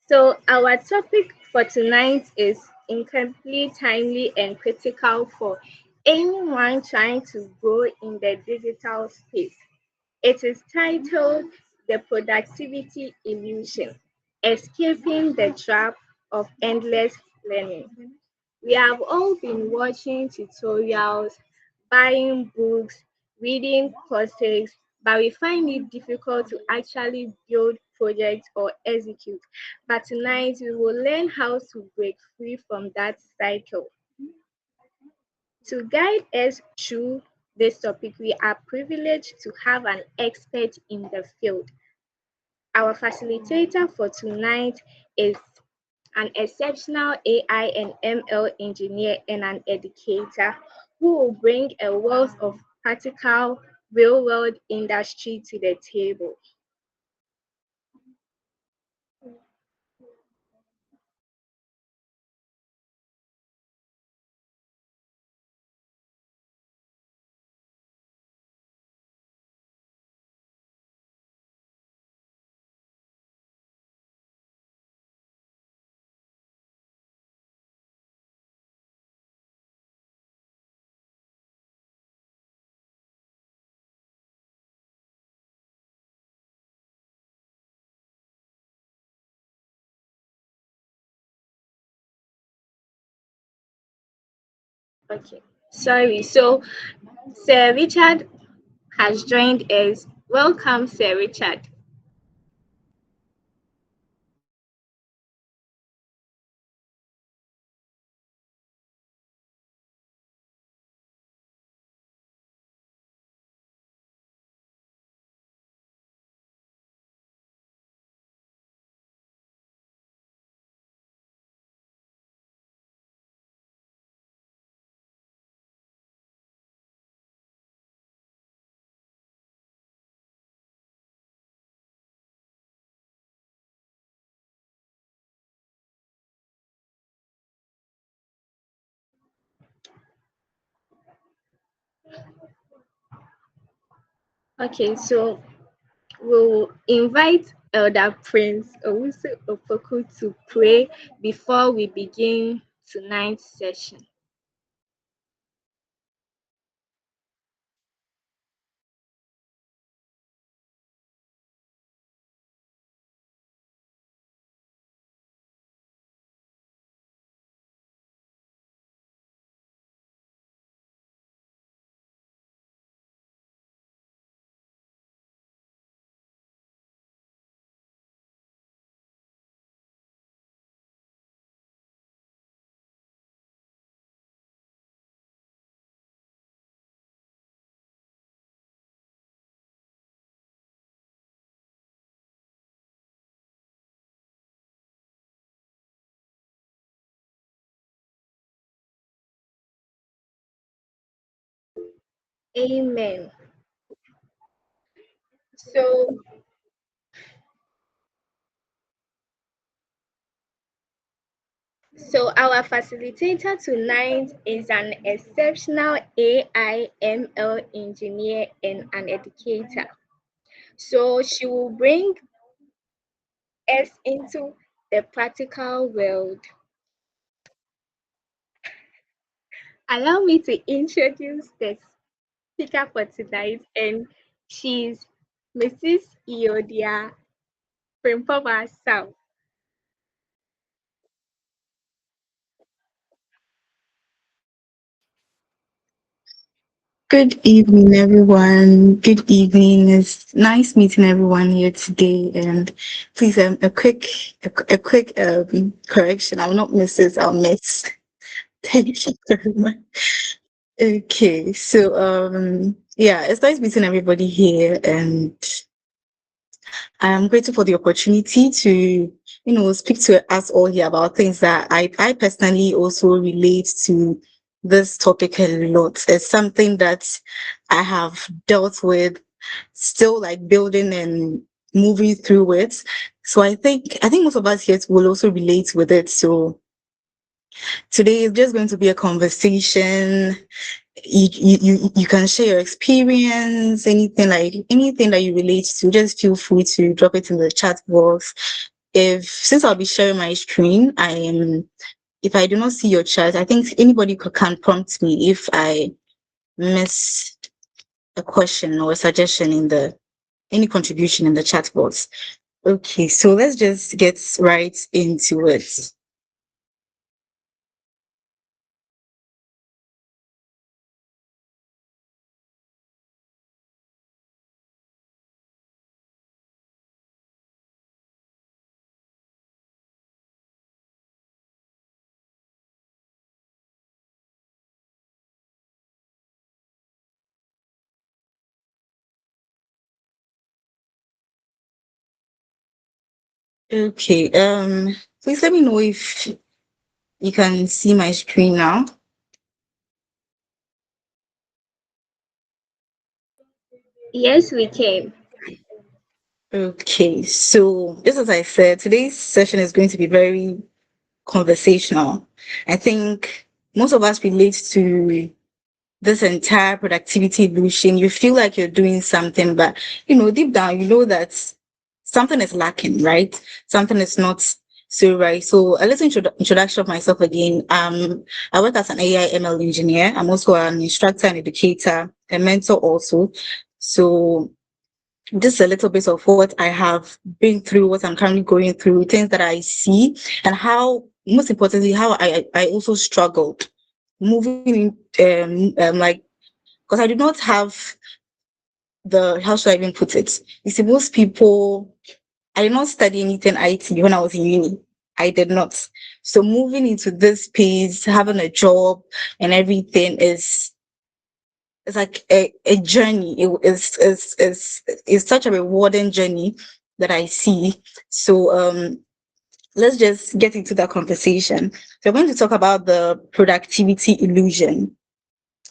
So, our topic for tonight is incredibly timely and critical for anyone trying to grow in the digital space. It is titled The Productivity Illusion: Escaping the Trap of Endless Learning. We have all been watching tutorials, buying books, reading courses, but we find it difficult to actually build projects or execute. But tonight we will learn how to break free from that cycle. To guide us through this topic, we are privileged to have an expert in the field. Our facilitator for tonight is an exceptional AI and ML engineer and an educator who will bring a wealth of practical, real world industry to the table. Okay, sorry. So, Sir Richard has joined us. Welcome, Sir Richard. Okay, so we'll invite Elder Prince Owusu Opoku to pray before we begin tonight's session. Amen. So, so our facilitator tonight is an exceptional AI ML engineer and an educator. So she will bring us into the practical world. Allow me to introduce the speaker for tonight, and she's Mrs. Euodia Frempomaa South. Good evening, everyone. Good evening. It's nice meeting everyone here today. And please, a quick correction. I'm not Mrs. I'll miss. Thank you very much. Okay, so yeah, it's nice meeting everybody here, and I am grateful for the opportunity to, speak to us all here about things that I personally also relate to this topic a lot. It's something that I have dealt with, still like building and moving through it. So I think most of us here will also relate with it. So today is just going to be a conversation. You can share your experience, anything that you relate to. Just feel free to drop it in the chat box. if since I'll be sharing my screen, if I do not see your chat, I think anybody can prompt me if I miss a question or a suggestion in the any contribution in the chat box. Okay, so let's just get right into it. Okay, please let me know if you can see my screen now. Yes, we can. Okay, so just as I said, today's session is going to be very conversational. I think most of us relate to this entire productivity illusion. You feel like you're doing something, but deep down, you know that something is lacking, right? Something is not so right. So a little introduction of myself again. I work as an AI ML engineer. I'm also an instructor and educator, a mentor also. So just a little bit of what I have been through, what I'm currently going through, things that I see, and how, most importantly, how I also struggled moving in, like, because I did not have how should I even put it? You see, most people, I did not study anything IT when I was in uni. I did not. So moving into this space, having a job and everything is like a journey. It's such a rewarding journey that I see. So let's just get into that conversation. So we're going to talk about the productivity illusion,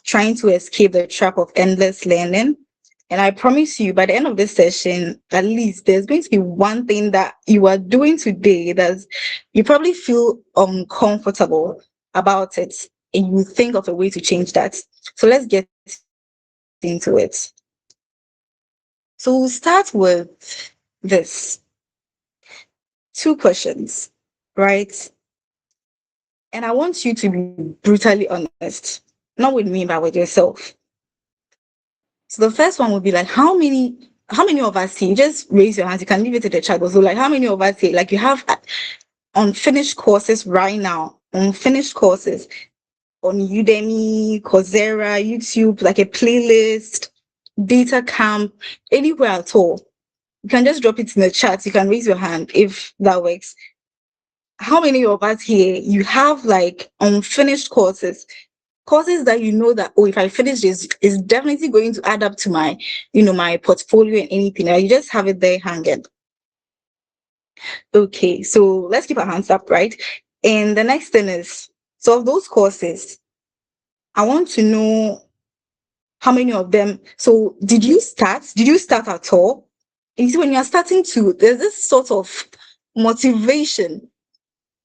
trying to escape the trap of endless learning. And I promise you, by the end of this session, at least there's going to be one thing that you are doing today that you probably feel uncomfortable about it, and you think of a way to change that. So let's get into it. So we'll start with this two questions, right? And I want you to be brutally honest, not with me, but with yourself. So the first one would be like, how many of us here, just raise your hands, you can leave it in the chat. So like, how many of us here, like, you have unfinished courses right now, unfinished courses on Udemy, Coursera, YouTube, like a playlist, data camp, anywhere at all? You can just drop it in the chat. You can raise your hand if that works. How many of us here, you have like unfinished courses that you know that, oh, if I finish this, it's definitely going to add up to my, my portfolio and anything. You just have it there hanging. Okay, so let's keep our hands up, right? And the next thing is, so of those courses, I want to know how many of them. So did you start? Did you start at all? And you see, when you're starting to, there's this sort of motivation.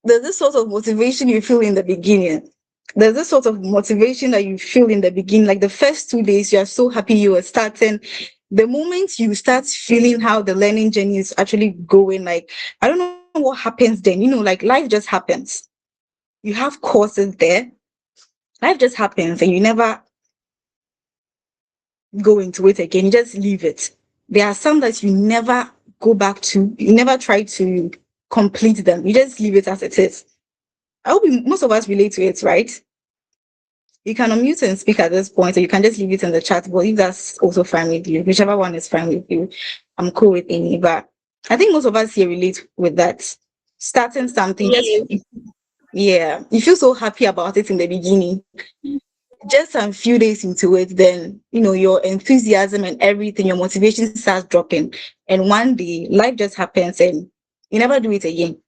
There's this sort of motivation you feel in the beginning. There's this sort of motivation that you feel in the beginning, like the first 2 days, you are so happy you are starting. The moment you start feeling how the learning journey is actually going, like, I don't know what happens then, like life just happens. You have courses there, life just happens, and you never go into it again. You just leave it. There are some that you never go back to, you never try to complete them. You just leave it as it is. I hope most of us relate to it, right? You can unmute and speak at this point, or you can just leave it in the chat. But if that's also fine with you, whichever one is fine with you, I'm cool with any. But I think most of us here relate with that. Starting something, Yes. yeah, you feel so happy about it in the beginning. Just a few days into it, then your enthusiasm and everything, your motivation starts dropping, and one day life just happens, and you never do it again.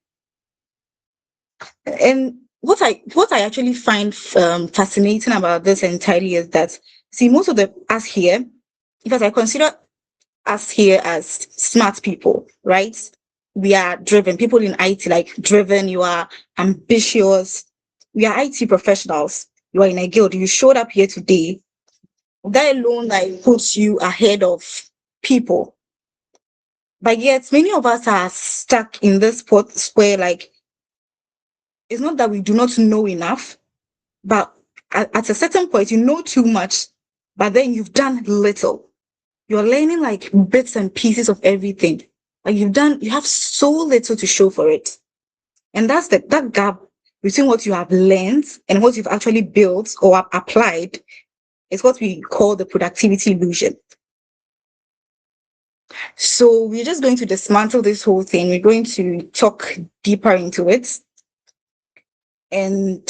And what I actually find fascinating about this entirely is that, see, most of the us here, because I consider us here as smart people, right? We are driven people in IT, like driven. You are ambitious. We are IT professionals. You are in a guild. You showed up here today. That alone like puts you ahead of people. But yet, many of us are stuck in this spot where, like, it's not that we do not know enough, but at a certain point, you know too much, but then you've done little. You're learning like bits and pieces of everything. Like you have so little to show for it. And that's that gap between what you have learned and what you've actually built or applied is what we call the productivity illusion. So we're just going to dismantle this whole thing. We're going to talk deeper into it. And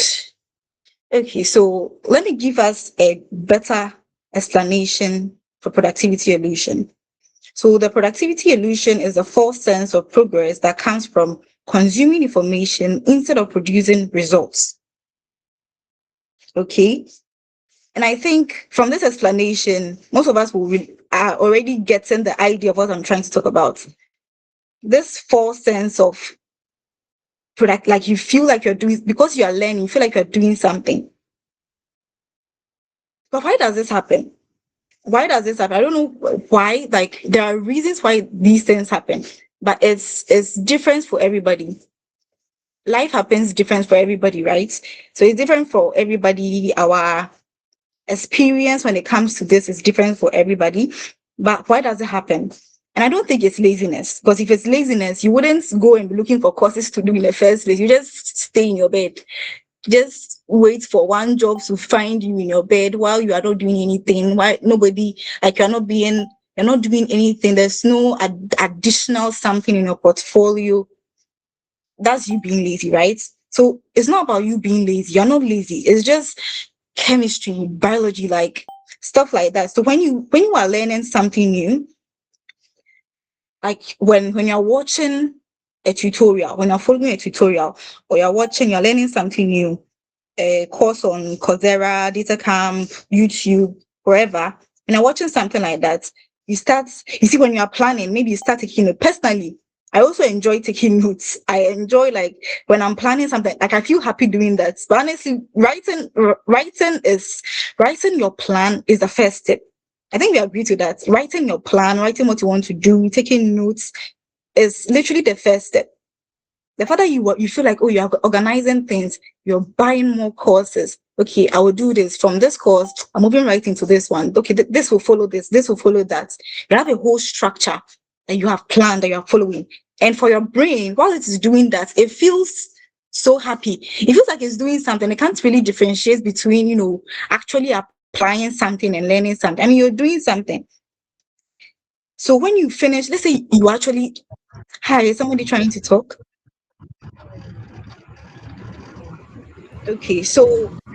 okay, so let me give us a better explanation for productivity illusion. So the productivity illusion is a false sense of progress that comes from consuming information instead of producing results. Okay. And I think from this explanation, most of us are already getting the idea of what I'm trying to talk about. This false sense of product, like you feel like you're doing, because you are learning, you feel like you're doing something. But why does this happen? Why does this happen? I don't know why. Like there are reasons why these things happen, but it's different for everybody. Life happens different for everybody, right? So it's different for everybody. Our experience when it comes to this is different for everybody. But why does it happen? And I don't think it's laziness, because if it's laziness, you wouldn't go and be looking for courses to do in the first place. You just stay in your bed. Just wait for one job to find you in your bed while you are not doing anything. Why nobody, like you're not doing anything. There's no additional something in your portfolio. That's you being lazy, right? So it's not about you being lazy. You're not lazy. It's just chemistry, biology, like stuff like that. So when you are learning something new, like when you're watching a tutorial, when you're following a tutorial, or you're learning something new, a course on Coursera, DataCamp, YouTube, wherever, and you're watching something like that, you see, when you're planning, maybe you start taking it. Personally, I also enjoy taking notes. I enjoy, like, when I'm planning something, like I feel happy doing that. But honestly, writing your plan is the first step. I think we agree to that. Writing your plan, writing what you want to do, taking notes is literally the first step. The further you feel like, oh, you're organizing things, you're buying more courses. Okay, I will do this from this course. I'm moving right into this one. Okay, this will follow this will follow that. You have a whole structure that you have planned, that you're following. And for your brain, while it is doing that, it feels so happy. It feels like it's doing something. It can't really differentiate between, actually applying something and learning something. I mean, you're doing something. So when you finish, let's say you actually, hi, is somebody trying to talk? Okay, so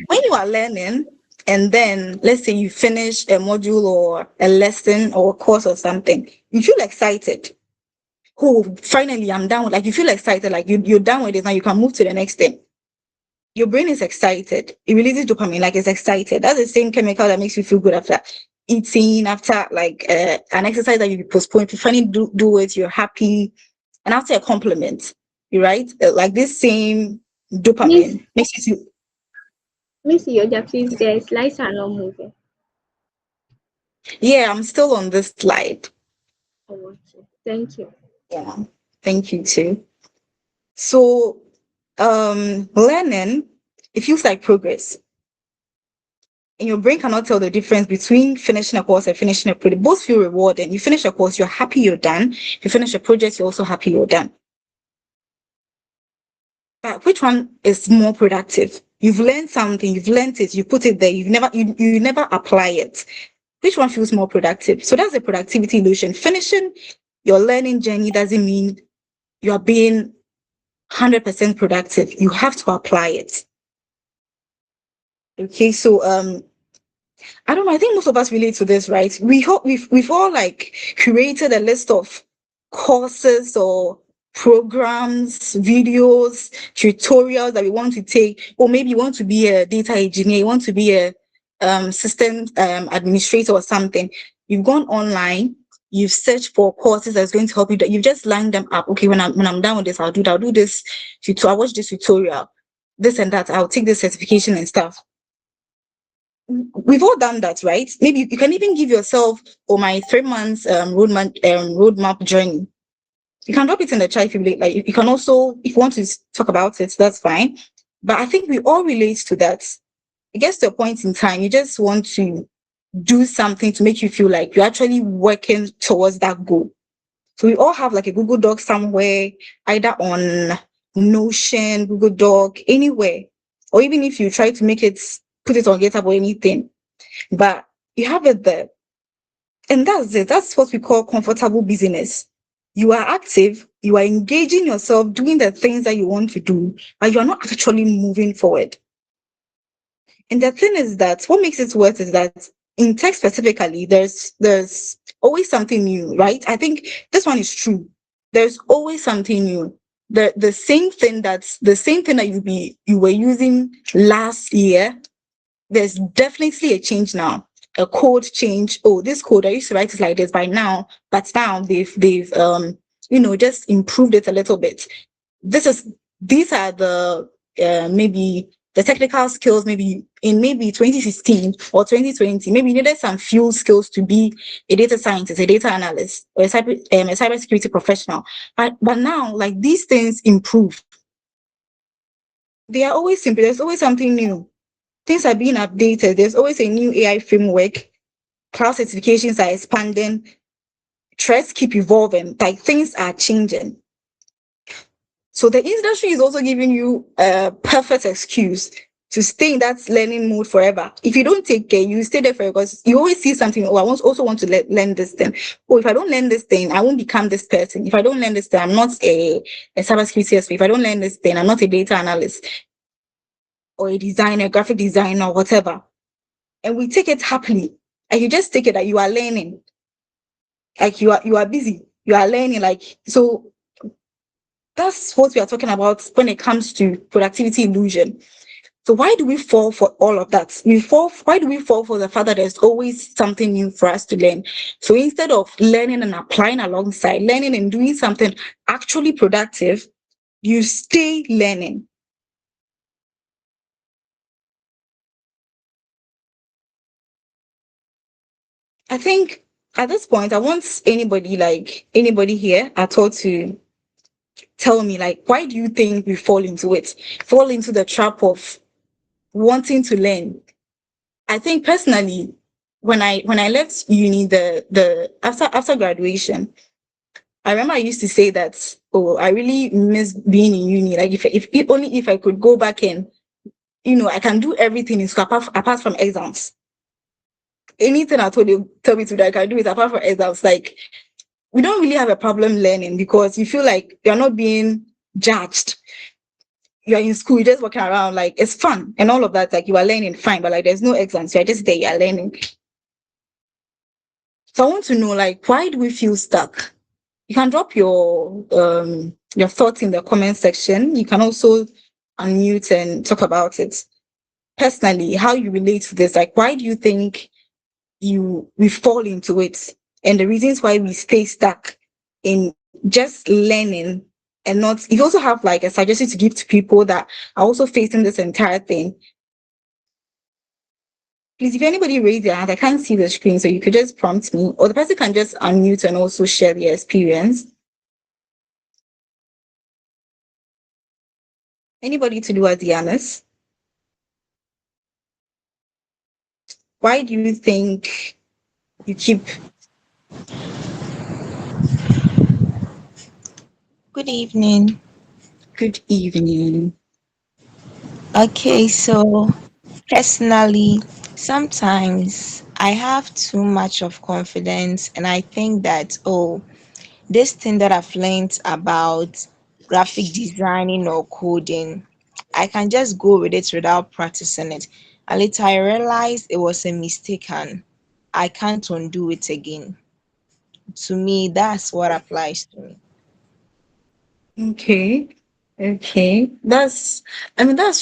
when you are learning, and then let's say you finish a module or a lesson or a course or something, you feel excited. Oh, finally, I'm done with, like, you feel excited, like you're done with it, now you can move to the next thing. Your brain is excited. It releases dopamine, like it's excited. That's the same chemical that makes you feel good after eating, after like an exercise that you postpone. If you finally do it, you're happy. And after a compliment, you're right? Like this same Miss dopamine makes you feel. Miss Euodia, please, the slides are not moving. Yeah, I'm still on this slide. Oh, okay. Thank you. Yeah, thank you too. So, learning, it feels like progress. And your brain cannot tell the difference between finishing a course and finishing a project. Both feel rewarding. You finish a course, you're happy you're done. You finish a project, you're also happy you're done. But which one is more productive? You've learned something, you've learned it, you put it there, you never apply it. Which one feels more productive? So that's a productivity illusion. Finishing your learning journey doesn't mean you're being 100% productive. You have to apply it. Okay, so I don't know. I think most of us relate to this, right? We've all like created a list of courses or programs, videos, tutorials that we want to take, or maybe you want to be a data engineer, you want to be a system administrator or something. You've gone online, you've searched for courses that's going to help you. That you've just lined them up. Okay, when I'm done with this, I'll do this tutorial. I'll watch this tutorial, this and that. I'll take this certification and stuff. We've all done that, right? Maybe you can even give yourself, or my 3 months roadmap journey. You can drop it in the chat if you like. You can also, if you want to talk about it, that's fine. But I think we all relate to that. It gets to a point in time, you just want to do something to make you feel like you're actually working towards that goal. So we all have like a Google Doc somewhere, either on Notion, Google Doc, anywhere. Or even if you try to put it on GitHub or anything, but you have it there. And that's it. That's what we call comfortable business. You are active, you are engaging yourself, doing the things that you want to do, but you are not actually moving forward. And the thing is that what makes it worse is that in tech specifically, there's always something new, right? I think this one is true. There's always something new. The same thing that you were using last year, there's definitely a change now. A code change. Oh, this code I used to write it like this by now, but now they've just improved it a little bit. These are the maybe the technical skills. Maybe in maybe 2016 or 2020, maybe you needed some few skills to be a data scientist, a data analyst, or a cybersecurity professional. But now, like, these things improve. They are always simple. There's always something new. Things are being updated. There's always a new AI framework. Cloud certifications are expanding. Threats keep evolving. Like, things are changing. So the industry is also giving you a perfect excuse to stay in that learning mode forever. If you don't take care, you stay there forever because you always see something. Oh, I also want to learn this thing. Oh, if I don't learn this thing, I won't become this person. If I don't learn this thing, I'm not a cybersecurity expert. If I don't learn this thing, I'm not a data analyst or a designer, graphic designer, whatever. And we take it happily. And you just take it that you are learning. Like, you are busy. You are learning. Like, so that's what we are talking about when it comes to productivity illusion. So why do we fall for all of that? Why do we fall for the fact that there's always something new for us to learn? So instead of learning and applying alongside, learning and doing something actually productive, you stay learning. I think at this point, I want anybody here at all to tell me, like, why do you think we fall into the trap of wanting to learn? I think personally, when I left uni, the after graduation, I remember I used to say that, oh, I really miss being in uni. Like, if only if I could go back and, I can do everything in school apart from exams. Anything I tell me to do, I can do it apart from exams. Like, we don't really have a problem learning because you feel like you're not being judged. You're in school, you're just walking around, like, it's fun and all of that. Like, you are learning fine, but like, there's no exams. You're just there, you're learning. So I want to know, like, why do we feel stuck? You can drop your thoughts in the comment section. You can also unmute and talk about it. Personally, how you relate to this. Like, why do you think we fall into it? And the reasons why we stay stuck in just learning and not. You also have like a suggestion to give to people that are also facing this entire thing. Please, if anybody raise their hand, I can't see the screen, so you could just prompt me, or the person can just unmute and also share their experience. Anybody to do as the honors? Why do you think you keep? Good evening. Good evening. Okay, so personally, sometimes I have too much of confidence, and I think that, oh, this thing that I've learned about graphic designing or coding, I can just go with it without practicing it. And later I realized it was a mistake and I can't undo it again. To me, that's what applies to me. Okay. Okay. That's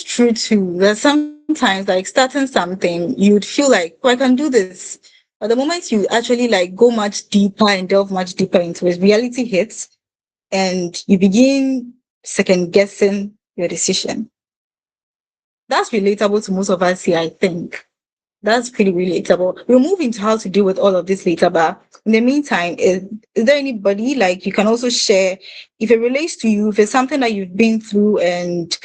true too. That sometimes, like, starting something, you'd feel like, oh, I can do this. But the moment you actually like go much deeper and delve much deeper into it, reality hits and you begin second guessing your decision. That's relatable to most of us here, I think. That's pretty relatable. We'll move into how to deal with all of this later, but in the meantime, is there anybody like you can also share if it relates to you, if it's something that you've been through and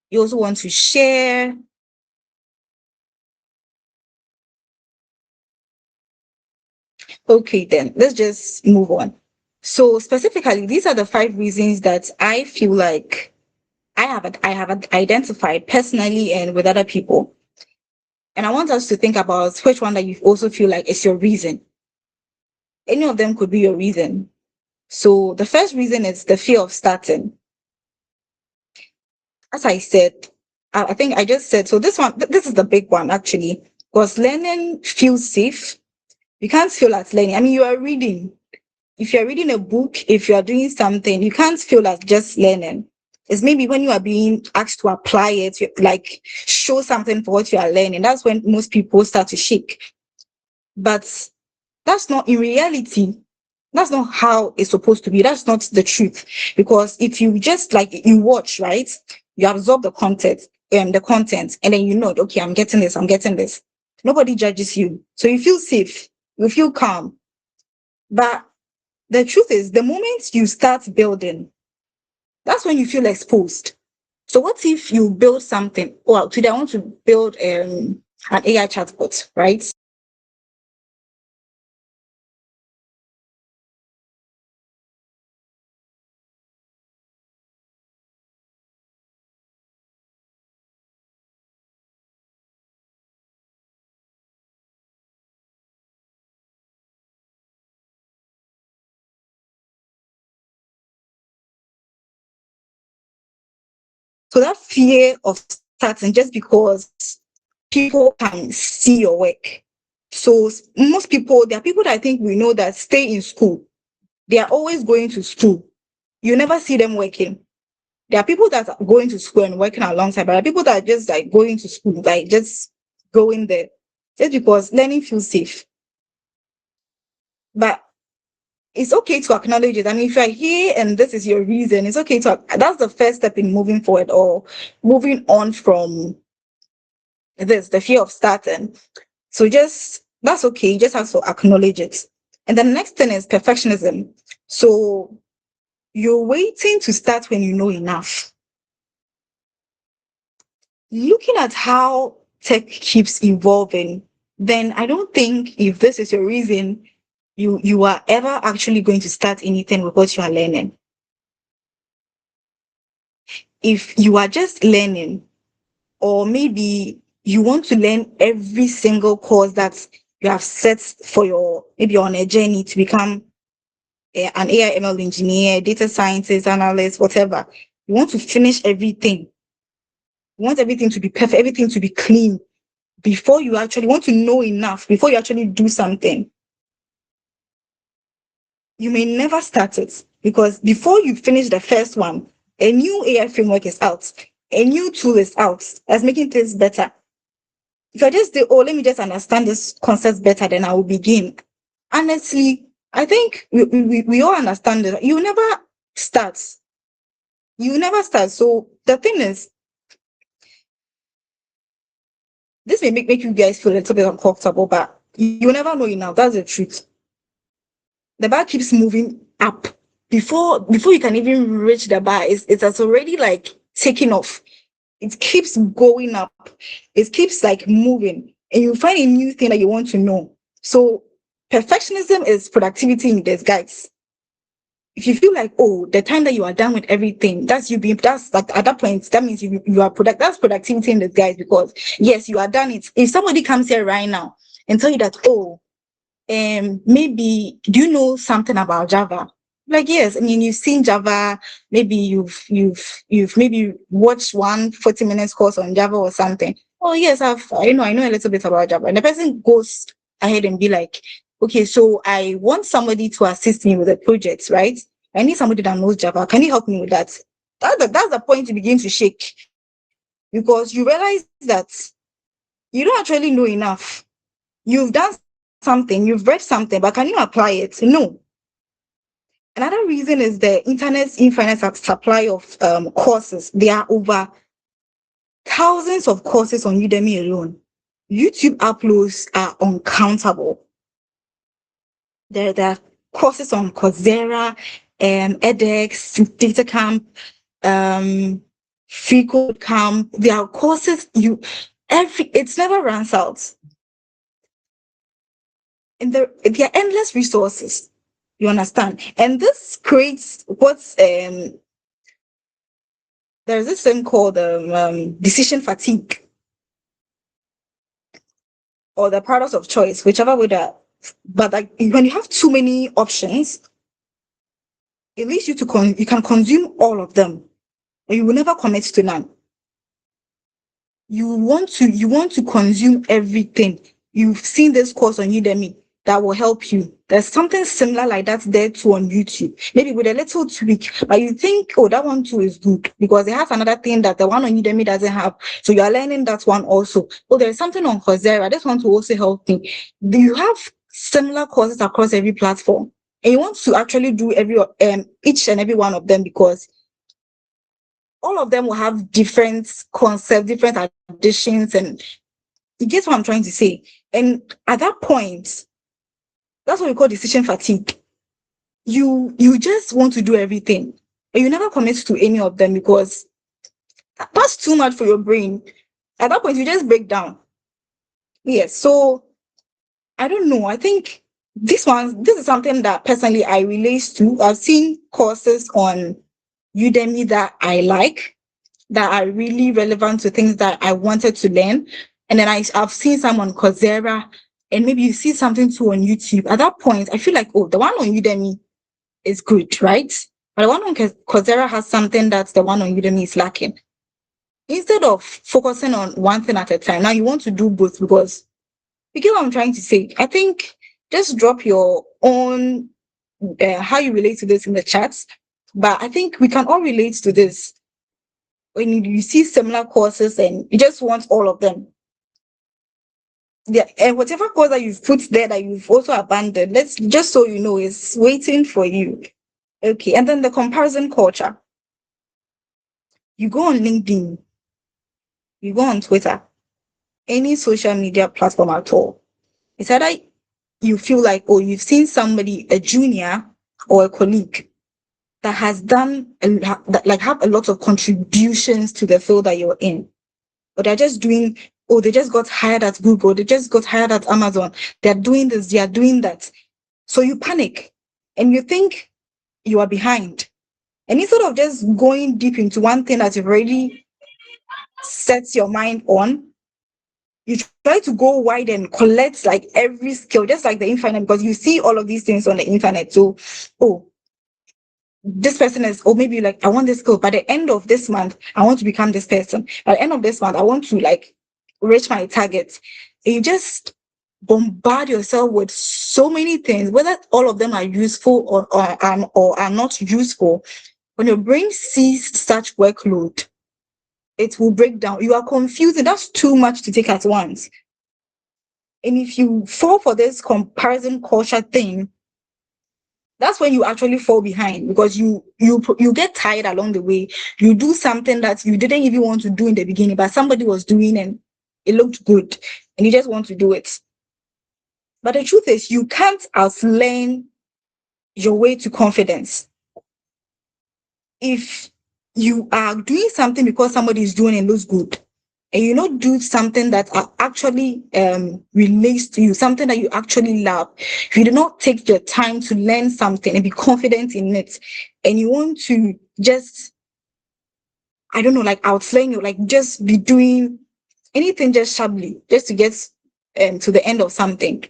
you also want to share? Okay, then let's just move on. So specifically, these are the 5 reasons that I feel like I have identified personally and with other people. And I want us to think about which one that you also feel like is your reason. Any of them could be your reason. So the first reason is the fear of starting. As I said, I think I just said, so this one, this is the big one actually, because learning feels safe. You can't feel like learning. I mean, you are reading. If you're reading a book, if you are doing something, you can't feel like just learning. It's maybe when you are being asked to apply it, like show something for what you are learning. That's when most people start to shake. But that's not in reality. That's not how it's supposed to be. That's not the truth. Because if you just like you watch, right? You absorb the content, and then you know, okay, I'm getting this, I'm getting this. Nobody judges you. So you feel safe, you feel calm. But the truth is, the moment you start building, that's when you feel exposed. So what if you build something? Well, today I want to build an AI chatbot, right? So that fear of starting just because people can see your work. So most people, there are people that I think we know that stay in school. They are always going to school. You never see them working. There are people that are going to school and working alongside, but there are people that are just like going to school, like just going there, just because learning feels safe. But it's okay to acknowledge it. I mean, if you're here and this is your reason, it's okay to, that's the first step in moving forward or moving on from the fear of starting. So just, that's okay. You just have to acknowledge it. And the next thing is perfectionism. So you're waiting to start when you know enough. Looking at how tech keeps evolving, then I don't think if this is your reason, you are ever actually going to start anything with what you are learning. If you are just learning, or maybe you want to learn every single course that you have set for your, maybe you're on a journey to become an AI ML engineer, data scientist, analyst, whatever. You want to finish everything. You want everything to be perfect, everything to be clean before you actually want to know enough, before you actually do something. You may never start it because before you finish the first one, a new AI framework is out, a new tool is out that's making things better. If I just say, oh, let me just understand this concept better, then I will begin. Honestly, I think we all understand that you never start. You never start. So the thing is, this may make you guys feel a little bit uncomfortable, but you never know enough. That's the truth. The bar keeps moving up. Before you can even reach the bar, it has already like taken off. It keeps going up. It keeps like moving. And you find a new thing that you want to know. So perfectionism is productivity in disguise. If you feel like, oh, the time that you are done with everything, that's like at that point, that means you are that's productivity in disguise because yes, you are done it. If somebody comes here right now and tell you that, oh, maybe do you know something about Java? Like, yes, I mean, you've seen Java, maybe you've maybe watched 1 40 minutes course on Java or something. Oh yes, I know a little bit about Java. And the person goes ahead and be like, okay, so I want somebody to assist me with the project, right? I need somebody that knows Java. Can you help me with that? That's the point you begin to shake because you realize that you don't actually know enough. You've done something, you've read something, but can you apply it? No. Another reason is the internet's infinite supply of courses. There are over thousands of courses on Udemy alone. YouTube uploads are uncountable. There are courses on Coursera, edX, DataCamp, um, Free Code Camp. There are courses it's never runs out. And there are endless resources. You understand? And this creates there's this thing called decision fatigue, or the paradox of choice, whichever way that. But like when you have too many options, it leads you to you can consume all of them, and you will never commit to none. You want to consume everything. You've seen this course on Udemy that will help you. There's something similar like that there too on YouTube, maybe with a little tweak, but you think, oh, that one too is good because it has another thing that the one on Udemy doesn't have. So you are learning that one also. Oh, there's something on Coursera. This one to also help me. Do you have similar courses across every platform? And you want to actually do each and every one of them, because all of them will have different concepts, different additions, and you get what I'm trying to say. And at that point, that's what we call decision fatigue. You just want to do everything, and you never commit to any of them because that's too much for your brain. At that point, you just break down. Yes. So I don't know. I think this is something that personally I relate to. I've seen courses on Udemy that I like, that are really relevant to things that I wanted to learn. And then I've seen some on Coursera, and maybe you see something too on YouTube. At that point, I feel like, oh, the one on Udemy is good, right? But the one on Coursera has something that the one on Udemy is lacking. Instead of focusing on one thing at a time, now you want to do both, because you get what I'm trying to say. I think just drop your own how you relate to this in the chats. But I think we can all relate to this. When you see similar courses and you just want all of them. Yeah, and whatever course that you've put there that you've also abandoned, let's just so you know, is waiting for you. Okay, and then the comparison culture. You go on LinkedIn, you go on Twitter, any social media platform at all. It's either you feel like, oh, you've seen somebody, a junior or a colleague, that has done that have a lot of contributions to the field that you're in. Or they're just doing, oh, they just got hired at Google, they just got hired at Amazon, they're doing this, they are doing that. So you panic and you think you are behind. And instead of just going deep into one thing that you've already set your mind on, you try to go wide and collect like every skill, just like the infinite, because you see all of these things on the internet. So, oh, this person is, or maybe like, I want this skill. By the end of this month, I want to become this person. By the end of this month, I want to like reach my target. And you just bombard yourself with so many things, whether all of them are useful or are not useful. When your brain sees such workload, it will break down. You are confused. That's too much to take at once. And if you fall for this comparison culture thing, that's when you actually fall behind, because you get tired along the way. You do something that you didn't even want to do in the beginning, but somebody was doing and it looked good, and you just want to do it. But the truth is, you can't outlearn your way to confidence. If you are doing something because somebody is doing and looks good, and you not do something that actually relates to you, something that you actually love, if you do not take your time to learn something and be confident in it, and you want to just, I don't know, like outflank you, like just be doing anything just sharply, just to get to the end of something,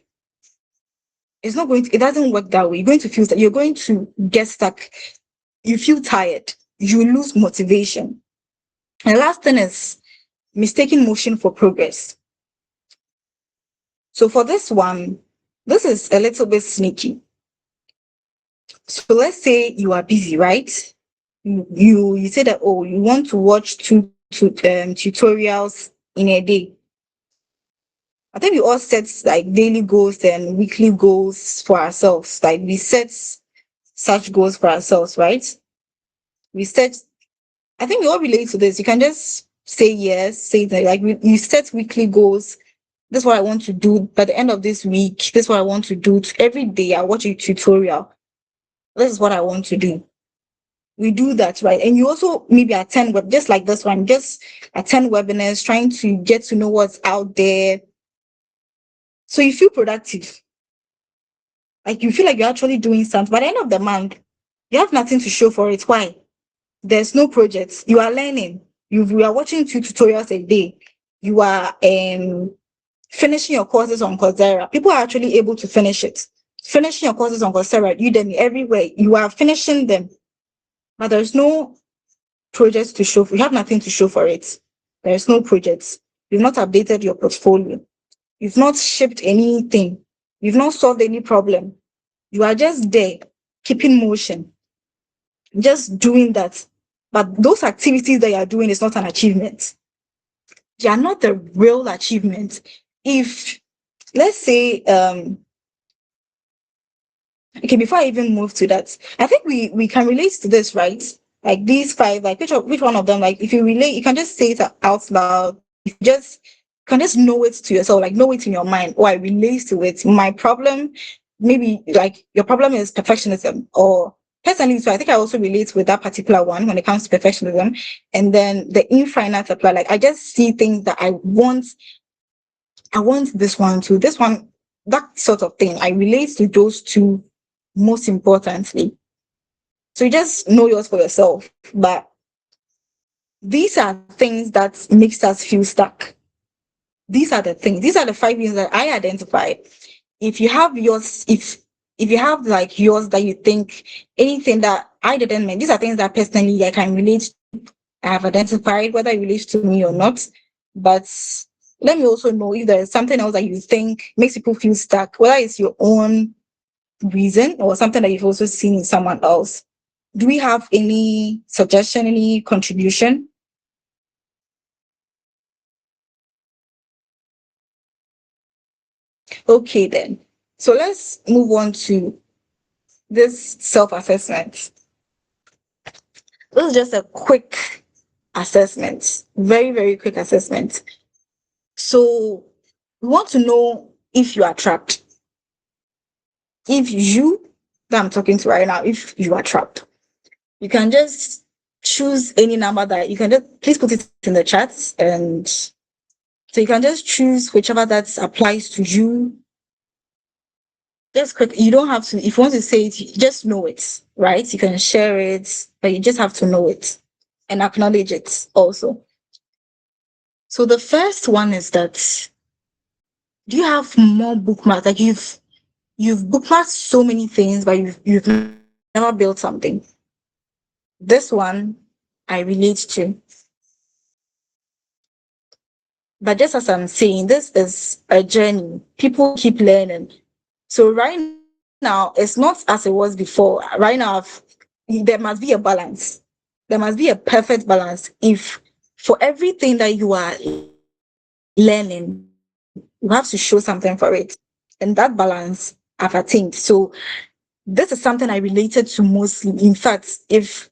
it doesn't work that way. You're going to feel that you're going to get stuck. You feel tired. You lose motivation. And the last thing is mistaking motion for progress. So for this one, this is a little bit sneaky. So let's say you are busy, right? You say that, oh, you want to watch two tutorials in a day. I think we all set like daily goals and weekly goals for ourselves. Like we set such goals for ourselves, right? We set, I think we all relate to this. You can just say yes, say that, like you set weekly goals This is what I want to do by the end of this week. This is what I want to do. Every day I watch a tutorial. This is what I want to do. We do that, right? And you also maybe attend just like this one, just attend webinars, trying to get to know what's out there. So you feel productive. Like you feel like you're actually doing something. By the end of the month, you have nothing to show for it. Why? There's no projects. You are learning. You are watching 2 tutorials a day. You are finishing your courses on Coursera. People are actually able to finish it. Finishing your courses on Coursera, Udemy, everywhere. You are finishing them. But there's no projects to show. You have nothing to show for it. There's no projects. You've not updated your portfolio. You've not shipped anything. You've not solved any problem. You are just there, keeping motion, just doing that. But those activities that you are doing is not an achievement. They are not the real achievement. If, let's say, okay, before I even move to that, I think we can relate to this, right? Like these five, like which one of them, like if you relate, you can just say it out loud. If you just can just know it to yourself, like know it in your mind. Oh, I relate to it. My problem, maybe like your problem is perfectionism, or personally, so I think I also relate with that particular one when it comes to perfectionism. And then the infinite apply, like I just see things that I want this one too, this one, that sort of thing. I relate to those two most importantly. So you just know yours for yourself. But these are things that makes us feel stuck. These are the things. These are the 5 things that I identified. If you have yours, if you have like yours that you think anything that I didn't mention, these are things that personally I can relate to. I have identified whether it relates to me or not. But let me also know if there's something else that you think makes people feel stuck, whether it's your own reason or something that you've also seen in someone else. Do we have any suggestion, any contribution? Okay, then. So let's move on to this self-assessment. This is just a quick assessment, very, very quick assessment. So we want to know if you are trapped. If you, that I'm talking to right now, if you are trapped, you can just choose any number that you can just please put it in the chat. And so you can just choose whichever that applies to you. Just quick, you don't have to, if you want to say it, you just know it, right? You can share it, but you just have to know it and acknowledge it also. So the first one is that, do you have more bookmarks? Like you've bookmarked so many things, but you've never built something. This one I relate to. But just as I'm saying, this is a journey. People keep learning. So right now, it's not as it was before. Right now, there must be a balance. There must be a perfect balance. If for everything that you are learning, you have to show something for it. And that balance I've attained. So this is something I related to mostly. In fact, if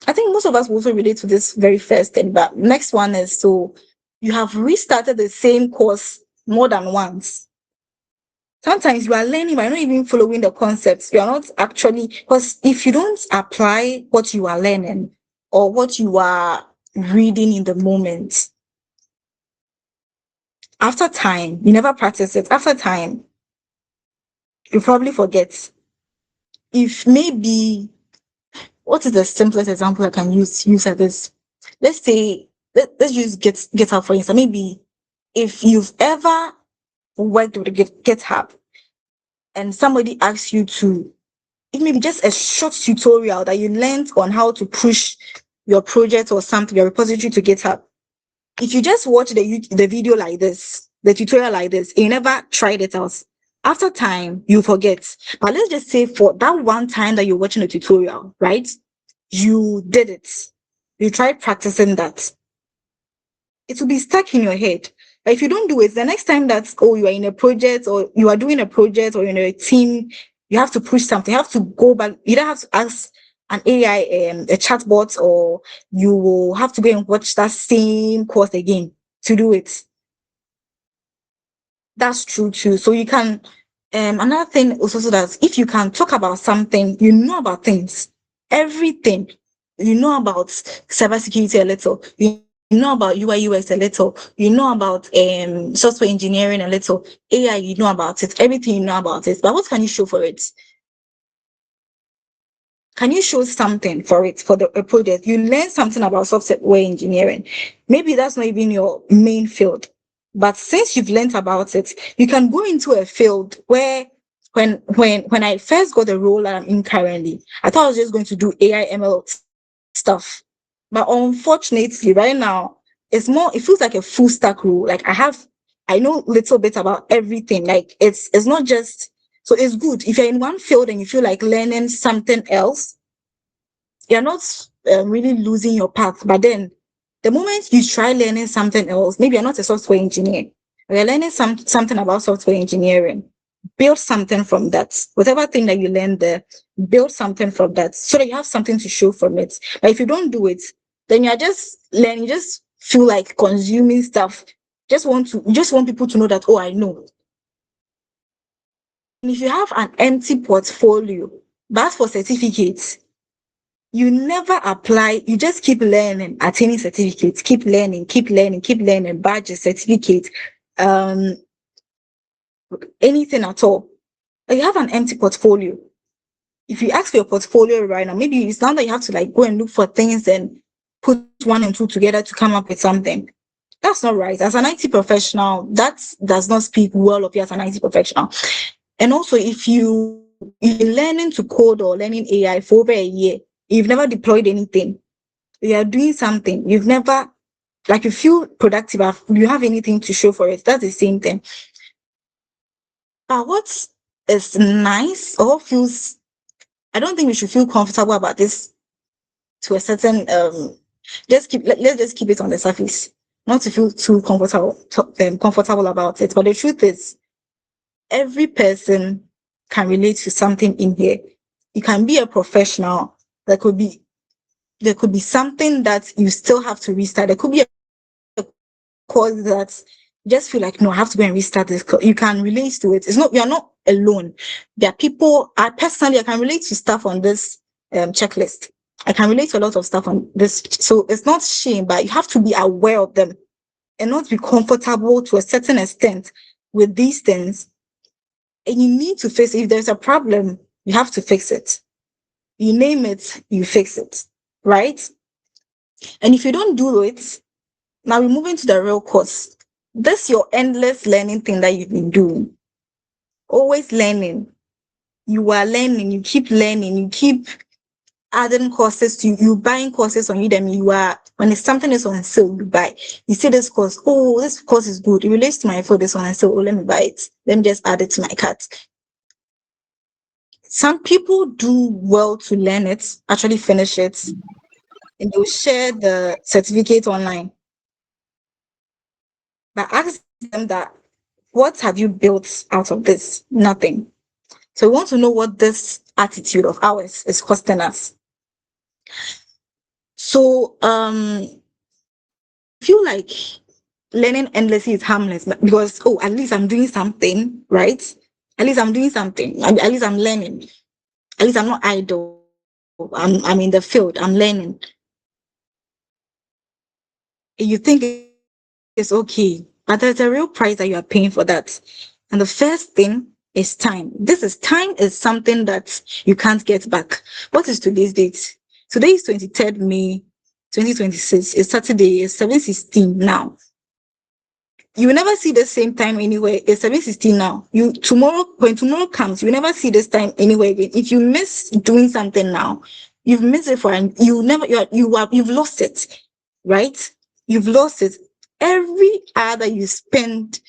I think most of us will also relate to this very first thing, but next one is, so you have restarted the same course more than once. Sometimes you are learning but you're not even following the concepts. You are not actually, because if you don't apply what you are learning or what you are reading in the moment, after time, you never practice it. After time, you probably forget. If maybe, what is the simplest example I can use at this? Let's say, let's use GitHub for instance. Maybe if you've ever worked with GitHub and somebody asks you to, it may be just a short tutorial that you learned on how to push your project or something, your repository to GitHub. If you just watch the video like this, the tutorial like this, and you never tried it out, after time, you forget. But let's just say for that one time that you're watching a tutorial, right? You did it. You tried practicing that. It will be stuck in your head. But if you don't do it, the next time that, oh, you are in a project or you are doing a project or you're in a team, you have to push something, you have to go back. You don't have to ask an AI, a chatbot, or you will have to go and watch that same course again to do it. That's true too. So you can, another thing is also that if you can talk about something, you know about things, everything, you know about cybersecurity a little, you know about UI UX a little, you know about software engineering a little, AI, you know about it, everything you know about it. But what can you show for it? Can you show something for it for the a project? You learn something about software engineering. Maybe that's not even your main field, but since you've learned about it, you can go into a field where when I first got the role that I'm in currently, I thought I was just going to do AI ML stuff. But unfortunately, right now, it feels like a full stack role. Like I know little bit about everything. Like it's not just so it's good if you're in one field and you feel like learning something else, you're not really losing your path. But then the moment you try learning something else, maybe you're not a software engineer, or you're learning something about software engineering, build something from that. Whatever thing that you learn there, build something from that so that you have something to show from it. But if you don't do it, then you're just learning, you just feel like consuming stuff. Just want people to know that, oh, I know. And if you have an empty portfolio, but for certificates, you never apply, you just keep learning, attaining certificates, keep learning, badges, certificates, um, anything at all. But you have an empty portfolio. If you ask for your portfolio right now, maybe it's not that you have to like go and look for things and put one and two together to come up with something. That's not right. As an IT professional, that does not speak well of you as an IT professional. And also, if you're learning to code or learning AI for over a year, you've never deployed anything, you are doing something, you've never, like, you feel productive, you have anything to show for it, that's the same thing. But what is nice or feels, I don't think we should feel comfortable about this to a certain, let's just keep it on the surface, not to feel too comfortable about it. But the truth is, every person can relate to something in here. You can be a professional. There could be something that you still have to restart. There could be a course that just feel like, no, I have to go and restart this course. You can relate to it. It's not, you're not alone. There are people, I can relate to stuff on this checklist. I can relate to a lot of stuff on this. So it's not shame, but you have to be aware of them and not be comfortable to a certain extent with these things. And you need to fix it. If there's a problem, you have to fix it. You name it, you fix it, right? And if you don't do it, now we're moving to the real course. This your endless learning thing that you've been doing. Always learning. You are learning, you keep learning, you keep adding courses to you buying courses on Udemy. You are, when it's something is on sale, you buy. You see this course, oh, this course is good. It relates to my field, this one, so oh, let me buy it. Let me just add it to my cart. Some people do well to learn it, actually finish it, and they'll share the certificate online. But ask them that, what have you built out of this? Nothing. So we want to know what this attitude of ours is costing us. So if you feel like learning endlessly is harmless because, oh, at least I'm doing something, right? At least I'm doing something. At least I'm learning. At least I'm not idle. I'm in the field. I'm learning. You think it's okay, but there's a real price that you are paying for that. And the first thing is time. Time is something that you can't get back. What is today's date? Today is 23rd May 2026. It's Saturday. It's 7:16 now. You will never see the same time anywhere. It's 7:16 now. When tomorrow comes, you will never see this time anywhere again. If you miss doing something now, you've missed it for, and you've lost it, right? You've lost it. Every hour that you spend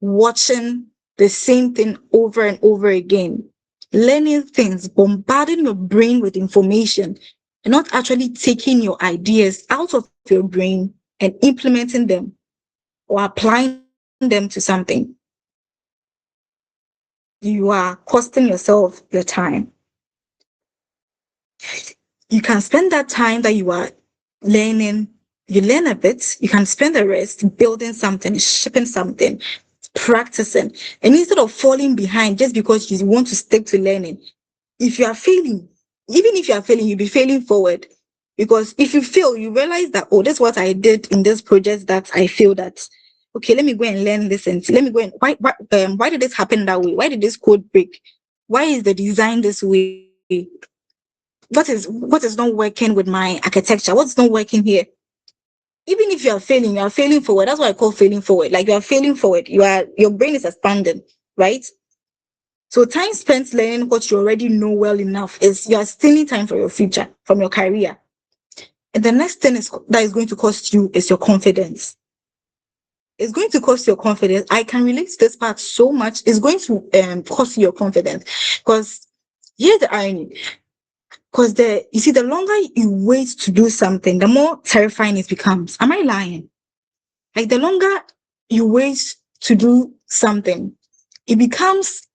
watching the same thing over and over again, learning things, bombarding your brain with information, and not actually taking your ideas out of your brain and implementing them or applying them to something, you are costing yourself your time. You can spend that time that you are learning, you learn a bit, you can spend the rest building something, shipping something, practicing. And instead of falling behind just because you want to stick to learning, if you are failing, even if you are failing, you'll be failing forward. Because if you fail, you realize that, oh, that's what I did in this project that I failed at. Okay, let me go and learn this and see. Let me go and why did this happen that way? Why did this code break? Why is the design this way? What is not working with my architecture? What's not working here? Even if you are failing forward. That's what I call failing forward. Like you are failing forward. Your brain is expanding, right? So time spent learning what you already know well enough is you are stealing time for your future, from your career. And the next thing that is going to cost you is your confidence. It's going to cost your confidence. I can relate to this part so much. It's going to cost you your confidence. Because here's the irony. Because you see, the longer you wait to do something, the more terrifying it becomes. Am I lying? Like the longer you wait to do something, it becomes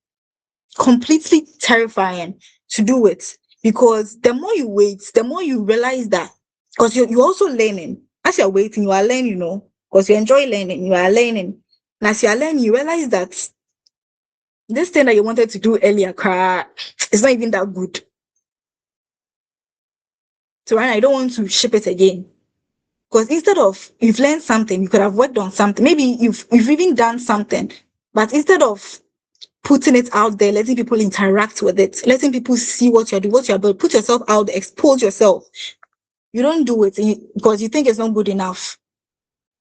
completely terrifying to do it. Because the more you wait, the more you realize that, because you're also learning. As you're waiting, you are learning, because you enjoy learning, you are learning. And as you are learning, you realize that this thing that you wanted to do earlier, it's not even that good. So right now, I don't want to ship it again. Because instead of you've learned something, you could have worked on something. Maybe you've even done something, but instead of putting it out there, letting people interact with it, letting people see what you're doing, what you're doing, put yourself out there, expose yourself. You don't do it because you think it's not good enough.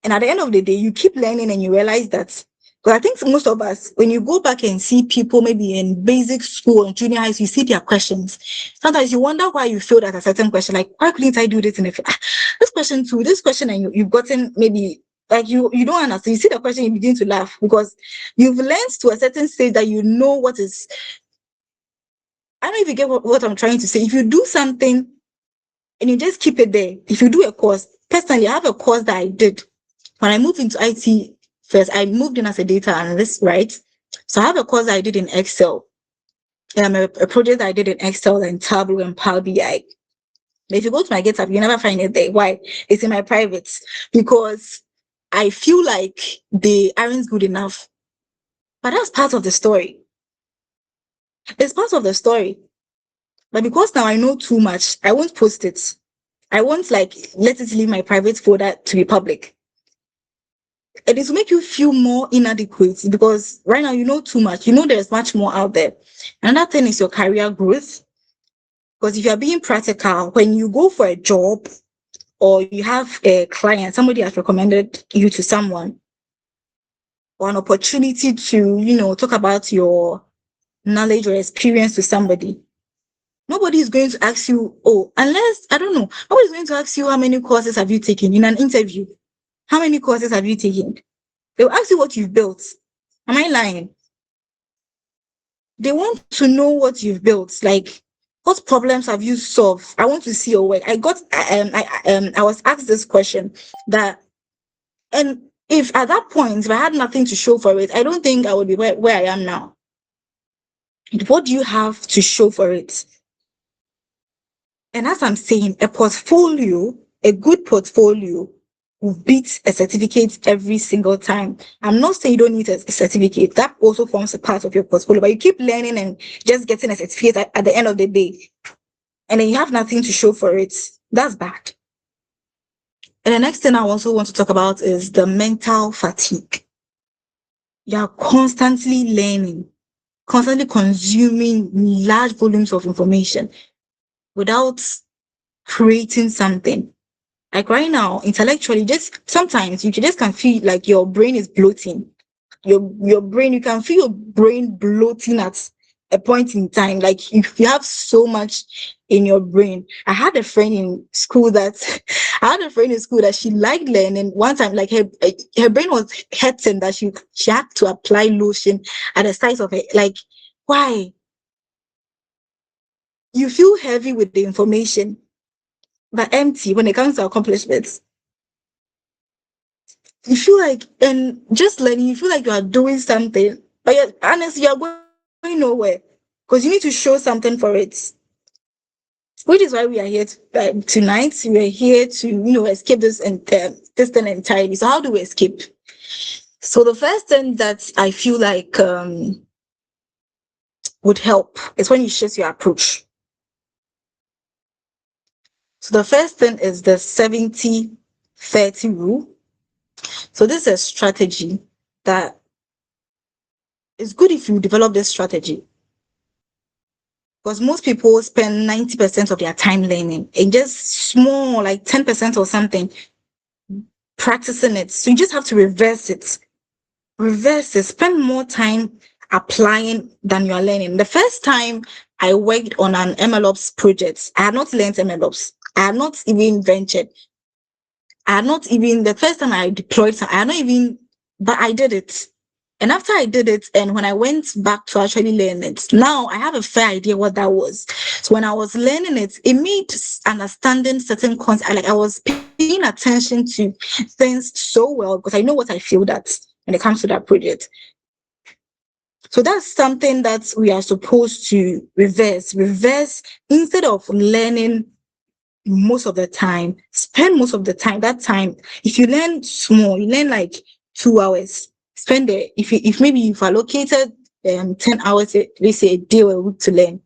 And at the end of the day, you keep learning and you realize that. Because I think most of us, when you go back and see people maybe in basic school and junior high school, you see their questions. Sometimes you wonder why you failed at a certain question. Like, why couldn't I do this in this question too, this question, and you've gotten maybe like you don't understand. You see the question, you begin to laugh because you've learned to a certain stage that you know what is. I don't know if you get what I'm trying to say. If you do something and you just keep it there, if you do a course, personally, I have a course that I did when I moved into IT first. I moved in as a data analyst, right? So I have a course that I did in Excel. A project that I did in Excel and Tableau and Power BI. But if you go to my GitHub, you never find it there. Why? It's in my privates because I feel like they aren't good enough. But that's part of the story. It's part of the story. But because now I know too much, I won't post it. I won't let it leave my private folder to be public. It is to make you feel more inadequate because right now you know too much. You know there's much more out there. Another thing is your career growth. Because if you're being practical, when you go for a job or you have a client, somebody has recommended you to someone, or an opportunity to, talk about your knowledge or experience to somebody, nobody is going to ask you, unless, I don't know, nobody's going to ask you how many courses have you taken in an interview. How many courses have you taken? They'll ask you what you've built. Am I lying? They want to know what you've built. Like, what problems have you solved? I want to see your work. I was asked this question and if at that point, if I had nothing to show for it, I don't think I would be where I am now. What do you have to show for it? And as I'm saying, a good portfolio will beat a certificate every single time. I'm not saying you don't need a certificate. That also forms a part of your portfolio, but you keep learning and just getting a certificate at the end of the day. And then you have nothing to show for it. That's bad. And the next thing I also want to talk about is the mental fatigue. You're constantly learning, constantly consuming large volumes of information without creating something. Like right now, intellectually, just sometimes you just can feel like your brain is bloating. Your brain, you can feel your brain bloating at a point in time. Like if you have so much in your brain. I had a friend in school that she liked learning. One time, like her brain was hurting that she had to apply lotion at the size of it. Like, why? You feel heavy with the information, but empty when it comes to accomplishments. You feel like, and just learning, you feel like you are doing something, but honestly, you're going nowhere because you need to show something for it. Which is why we are here tonight. We are here to, escape this thing entirely. So how do we escape? So the first thing that I feel like would help is when you shift your approach. So the first thing is the 70-30 rule. So this is a strategy that is good if you develop this strategy, because most people spend 90% of their time learning and just small, like 10% or something, practicing it. So you just have to reverse it. Reverse it. Spend more time applying than you are learning. The first time I worked on an MLOps project, I had not learned MLOps. I had not even ventured. I had not even, the first time I deployed, I had not even, but I did it. And after I did it, and when I went back to actually learn it, now I have a fair idea what that was. So when I was learning it, it made understanding certain concepts, like I was paying attention to things so well because I know what I feel that when it comes to that project. So that's something that we are supposed to reverse. Reverse instead of learning most of the time, spend most of the time. That time, if you learn small, you learn like 2 hours. Spend it. If maybe you've allocated 10 hours, let's say a day or a week to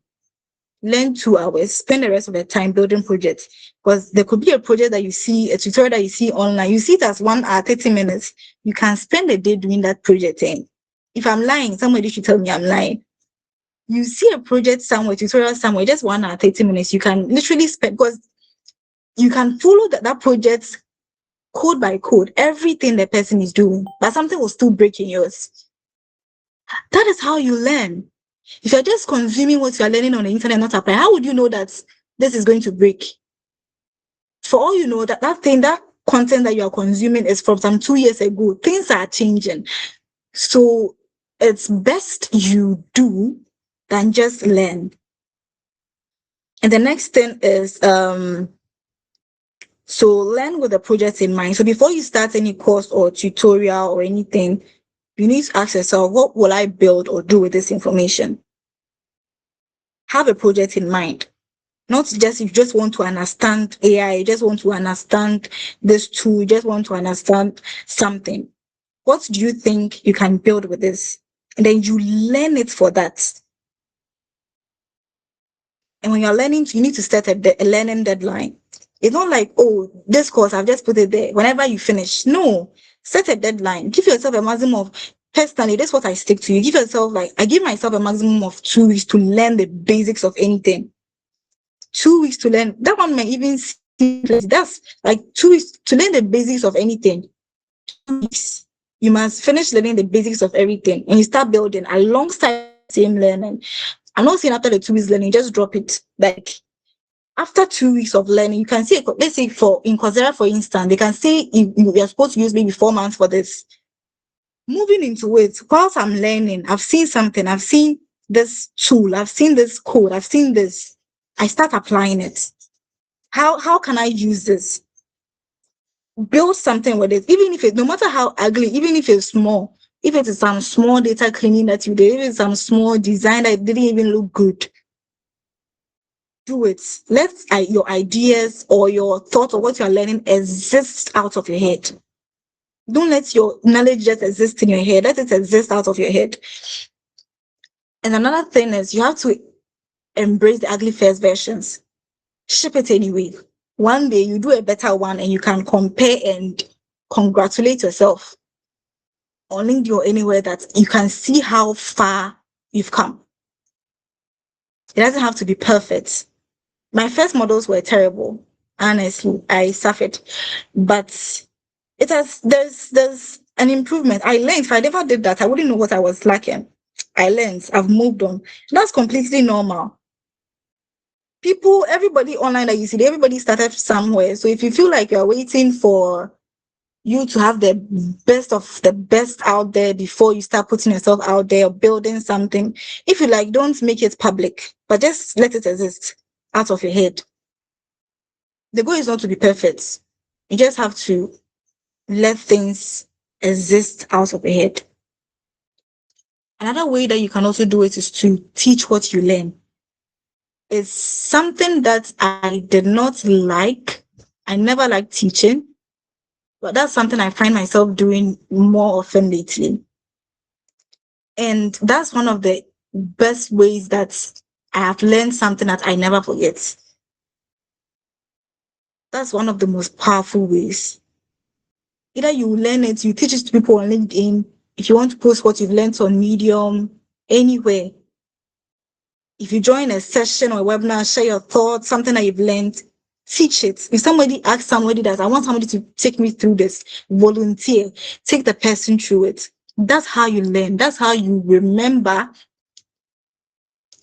learn 2 hours. Spend the rest of the time building projects, because there could be a project that you see, a tutorial that you see online. You see it as 1 hour, 30 minutes. You can spend a day doing that project. And if I'm lying, somebody should tell me I'm lying. You see a project somewhere, tutorial somewhere, just 1 hour, 30 minutes. You can literally spend, because you can follow that project code by code, everything the person is doing, but something will still break in yours. That is how you learn. If you're just consuming what you're learning on the internet, not applying, how would you know that this is going to break? For all you know, that content that you are consuming is from some 2 years ago. Things are changing. So it's best you do than just learn. And the next thing is so learn with the project in mind. So before you start any course or tutorial or anything, you need to ask yourself, what will I build or do with this information? Have a project in mind. Not just if you just want to understand AI, you just want to understand this tool, you just want to understand something. What do you think you can build with this? And then you learn it for that. And when you're learning, you need to set a learning deadline. It's not like, oh, this course, I've just put it there. Whenever you finish. No, set a deadline. Give yourself a maximum of, personally, that's what I stick to. You give yourself, like, I give myself a maximum of 2 weeks to learn the basics of anything. 2 weeks to learn. That one may even seem, that's like 2 weeks to learn the basics of anything. 2 weeks. You must finish learning the basics of everything and you start building alongside the same learning. I'm not saying after the 2 weeks learning, just drop it. Like after 2 weeks of learning, you can see, let's say in Coursera, for instance, they can say you're supposed to use maybe 4 months for this. Moving into it, whilst I'm learning, I've seen something, I've seen this tool, I've seen this code, I've seen this. I start applying it. How can I use this? Build something with it, even if it, no matter how ugly, even if it's small, if it is some small data cleaning that you did, if it's some small design that didn't even look good, do it. Let your ideas or your thoughts or what you're learning exist out of your head. Don't let your knowledge just exist in your head. Let it exist out of your head. And another thing is you have to embrace the ugly first versions. Ship it anyway. One day you do a better one and you can compare and congratulate yourself on LinkedIn or anywhere that you can see how far you've come. It doesn't have to be perfect. My first models were terrible. Honestly, I suffered. But there's an improvement. I learned. If I never did that, I wouldn't know what I was lacking. I learned. I've moved on. That's completely normal. Everybody online that you see, everybody started somewhere. So if you feel like you're waiting for you to have the best of the best out there before you start putting yourself out there or building something, if you like, don't make it public, but just let it exist out of your head. The goal is not to be perfect. You just have to let things exist out of your head. Another way that you can also do it is to teach what you learn. It's something that I did not like. I never liked teaching. But that's something I find myself doing more often lately. And that's one of the best ways that I have learned something that I never forget. That's one of the most powerful ways. Either you learn it, you teach it to people on LinkedIn. If you want to post what you've learned on Medium, anywhere. If you join a session or a webinar, share your thoughts, something that you've learned, teach it. If somebody asks somebody that, I want somebody to take me through this, volunteer, take the person through it. That's how you learn. That's how you remember.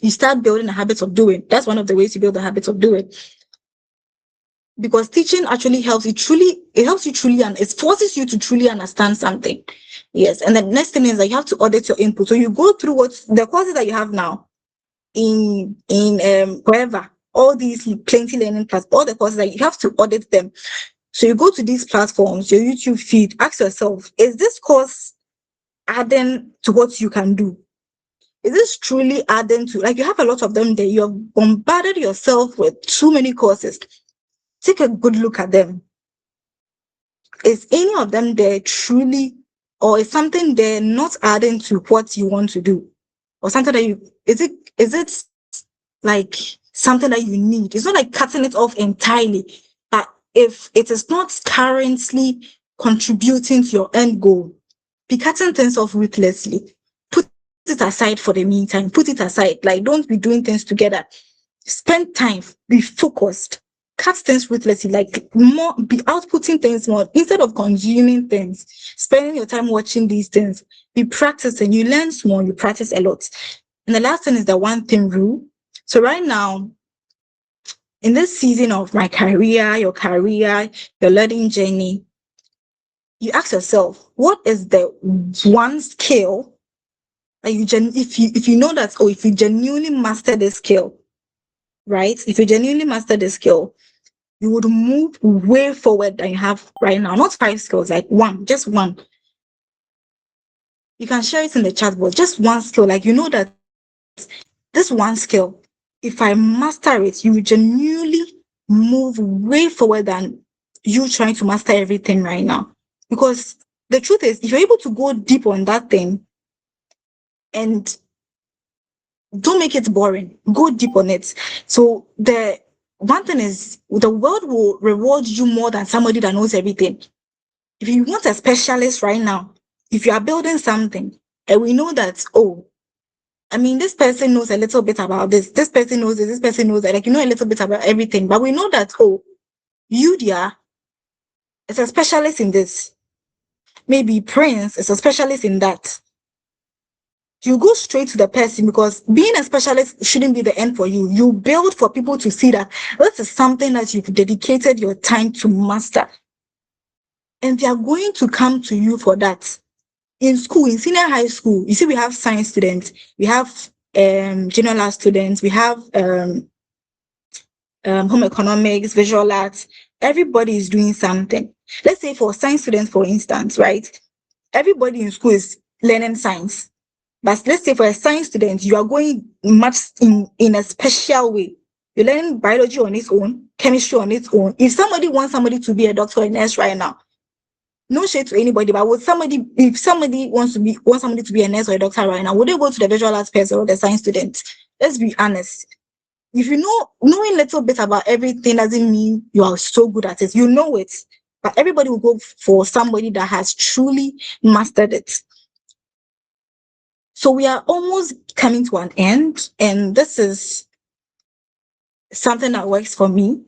You start building a habit of doing. That's one of the ways you build the habit of doing. Because teaching actually helps you truly, and it forces you to truly understand something. Yes. And the next thing is that you have to audit your input. So you go through what the courses that you have now in wherever, all these plenty learning class, all the courses that you have to audit them. So you go to these platforms, your YouTube feed, ask yourself, is this course adding to what you can do? Is this truly adding to, like, you have a lot of them there, you have bombarded yourself with too many courses. Take a good look at them. Is any of them there truly, or is something there not adding to what you want to do? Or something that is it like something that you need? It's not like cutting it off entirely, but if it is not currently contributing to your end goal, be cutting things off ruthlessly. Put it aside for the meantime. Put it aside. Like, don't be doing things together. Spend time, be focused, cut things ruthlessly, like more, be outputting things more instead of consuming things, spending your time watching these things, be practicing. You learn small, you practice a lot. And the last thing is the one thing rule. So right now, in this season of my career, your learning journey, you ask yourself, what is the one skill that if you know that, or if you genuinely master this skill, right? If you genuinely master the skill, you would move way forward than you have right now. Not 5 skills, like one, just one. You can share it in the chat box. Just one skill, like, you know that this one skill, if I master it, you will genuinely move way forward than you trying to master everything right now. Because the truth is, if you're able to go deep on that thing, and don't make it boring, go deep on it. So the one thing is, the world will reward you more than somebody that knows everything. If you want a specialist right now, if you are building something and we know that, oh, I mean, this person knows a little bit about this person knows this person knows that, like, you know a little bit about everything, but we know that, oh, Euodia is a specialist in this. Maybe Prince is a specialist in that. You go straight to the person, because being a specialist shouldn't be the end for you. You build for people to see that this is something that you've dedicated your time to master. And they are going to come to you for that. In school, in senior high school, you see, we have science students, we have general art students, we have home economics, visual arts. Everybody is doing something. Let's say for science students, for instance, right? Everybody in school is learning science. But let's say for a science student, you are going much in a special way. You're learning biology on its own, chemistry on its own. If somebody wants somebody to be a doctor or a nurse right now, no shade to anybody, but if somebody wants somebody to be a nurse or a doctor right now, would they go to the visual arts person or the science student? Let's be honest. If you knowing a little bit about everything doesn't mean you are so good at it. You know it, but everybody will go for somebody that has truly mastered it. So we are almost coming to an end, and this is something that works for me,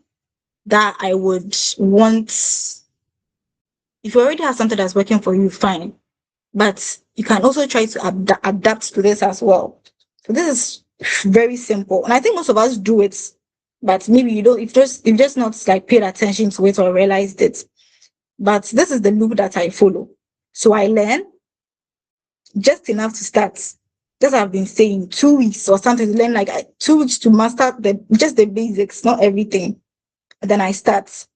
that I would want. If you already have something that's working for you, fine. But you can also try to adapt to this as well. So this is very simple. And I think most of us do it, but maybe you don't, you've just not like paid attention to it or realized it. But this is the loop that I follow. So I learn just enough to start. Just I've been saying 2 weeks or something to learn, like 2 weeks to master just the basics, not everything. And then I start.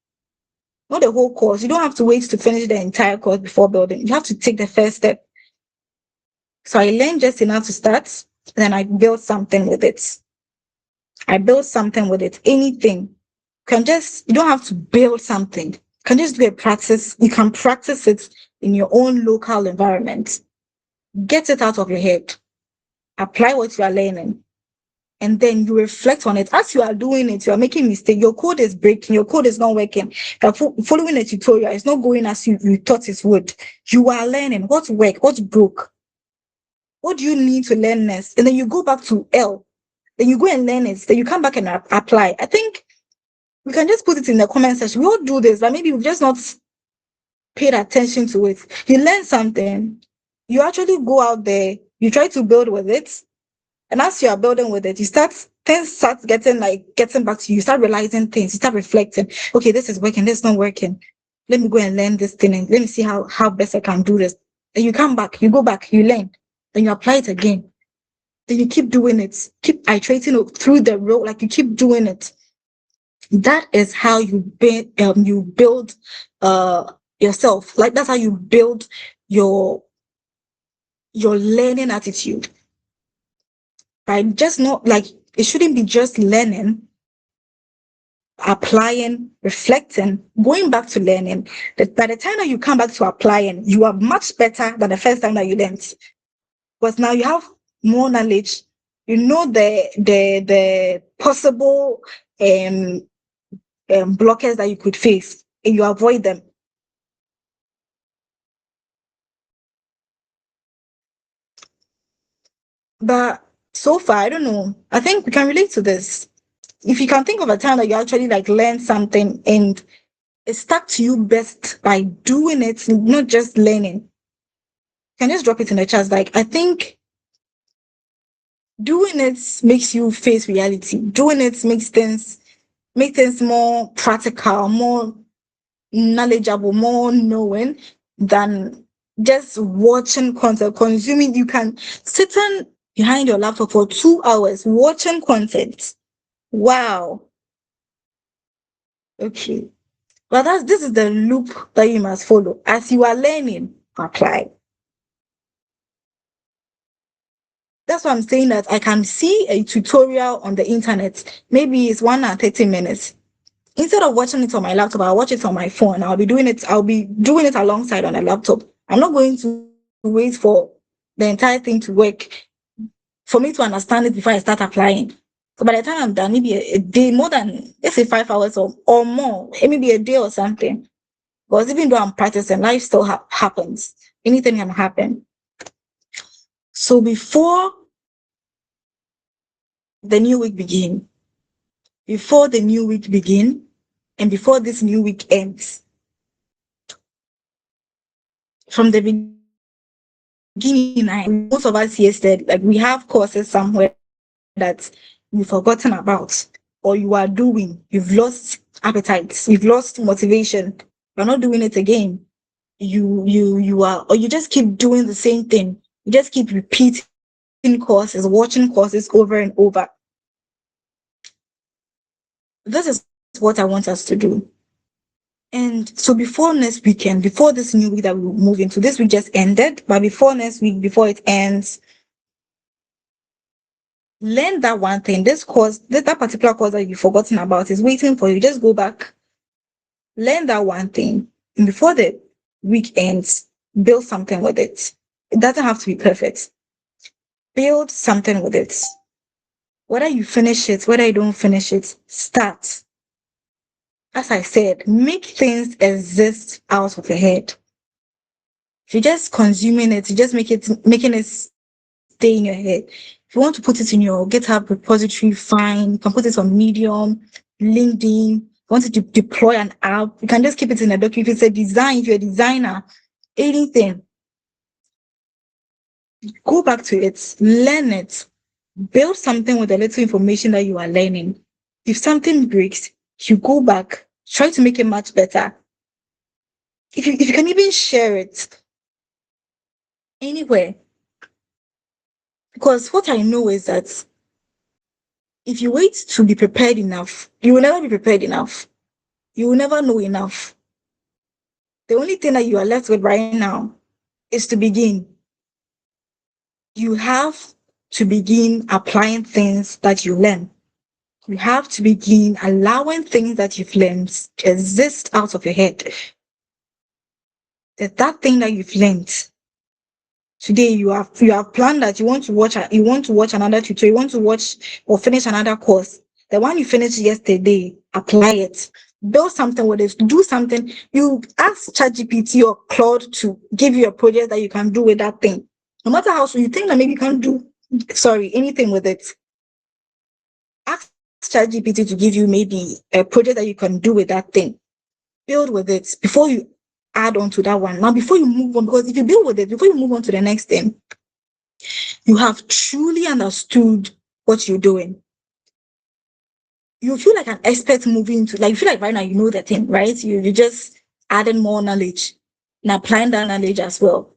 Not the whole course. You don't have to wait to finish the entire course before building. You have to take the first step. So I learned just enough to start, and then I built something with it. Anything. You don't have to build something. Can just do a practice. You can practice it in your own local environment. Get it out of your head. Apply what you are learning. And then you reflect on it. As you are doing it, you are making mistakes. Your code is breaking. Your code is not working. You're following a tutorial. It's not going as you thought it would. You are learning what worked, what broke. What do you need to learn next? And then you go back to L. Then you go and learn it. Then you come back and apply. I think we can just put it in the comment section. We all do this, but maybe we've just not paid attention to it. You learn something, you actually go out there, you try to build with it, and as you are building with it, things start getting back to you. You start realizing things, you start reflecting. Okay, this is working, this is not working. Let me go and learn this thing and let me see how best I can do this. Then you come back, you go back, you learn, then you apply it again. Then you keep doing it, keep iterating through the road, like you keep doing it. That is how you build yourself. Like that's how you build your learning attitude. Right? Just not like it shouldn't be just learning, applying, reflecting, going back to learning. That by the time that you come back to applying, you are much better than the first time that you learned. Because now you have more knowledge. You know the possible blockers that you could face, and you avoid them. But so far, I don't know. I think we can relate to this. If you can think of a time that you actually like learned something and it stuck to you best by doing it, not just learning, you can just drop it in the chat. Like, I think doing it makes you face reality. Doing it make things more practical, more knowledgeable, more knowing than just watching content, consuming. You can sit on behind your laptop for 2 hours watching content. Wow. Okay. But this is the loop that you must follow. As you are learning, apply. That's why I'm saying that I can see a tutorial on the internet. Maybe it's 1 hour, 30 minutes. Instead of watching it on my laptop, I'll watch it on my phone. I'll be doing it alongside on a laptop. I'm not going to wait for the entire thing to work for me to understand it before I start applying. So by the time I'm done, maybe a day, more than, let's say 5 hours or more, maybe a day or something. Because even though I'm practicing, life still happens. Anything can happen. So before the new week begin, and before this new week ends, from the beginning, most of us here said, like, we have courses somewhere that you've forgotten about, or you are doing, you've lost appetite, you've lost motivation, you're not doing it again. You are, or you just keep doing the same thing. You just keep repeating courses, watching courses over and over. This is what I want us to do. And so before next weekend, before this new week that we will move into, this week just ended, but before next week, before it ends, learn that one thing. This course, that particular course that you've forgotten about is waiting for you. Just go back, learn that one thing, and before the week ends, build something with it. It doesn't have to be perfect. Build something with it. Whether you finish it, whether you don't finish it, start. As I said, make things exist out of your head. If you're just consuming it, you just making it stay in your head. If you want to put it in your GitHub repository, fine. You can put it on Medium, LinkedIn. You want to deploy an app, you can just keep it in a document. If it's a design, if you're a designer, anything, go back to it, learn it, build something with the little information that you are learning. If something breaks, you go back, try to make it much better. If you can even share it anywhere. Because what I know is that if you wait to be prepared enough, you will never be prepared enough. You will never know enough. The only thing that you are left with right now is to begin. You have to begin applying things that you learn. You have to begin allowing things that you've learned to exist out of your head. That thing that you've learned today, you have planned that you want to watch another tutorial, you want to watch or finish another course. The one you finished yesterday, apply it. Build something with it. Do something. You ask ChatGPT or Claude to give you a project that you can do with that thing. No matter how so you think that maybe you can't do anything with it. Ask ChatGPT to give you maybe a project that you can do with that thing. Build with it before you add on to that one. Now, before you move on, because if you build with it, before you move on to the next thing, you have truly understood what you're doing. You feel like an expert moving to, like, you feel like right now you know the thing, right? You're just adding more knowledge and applying that knowledge as well.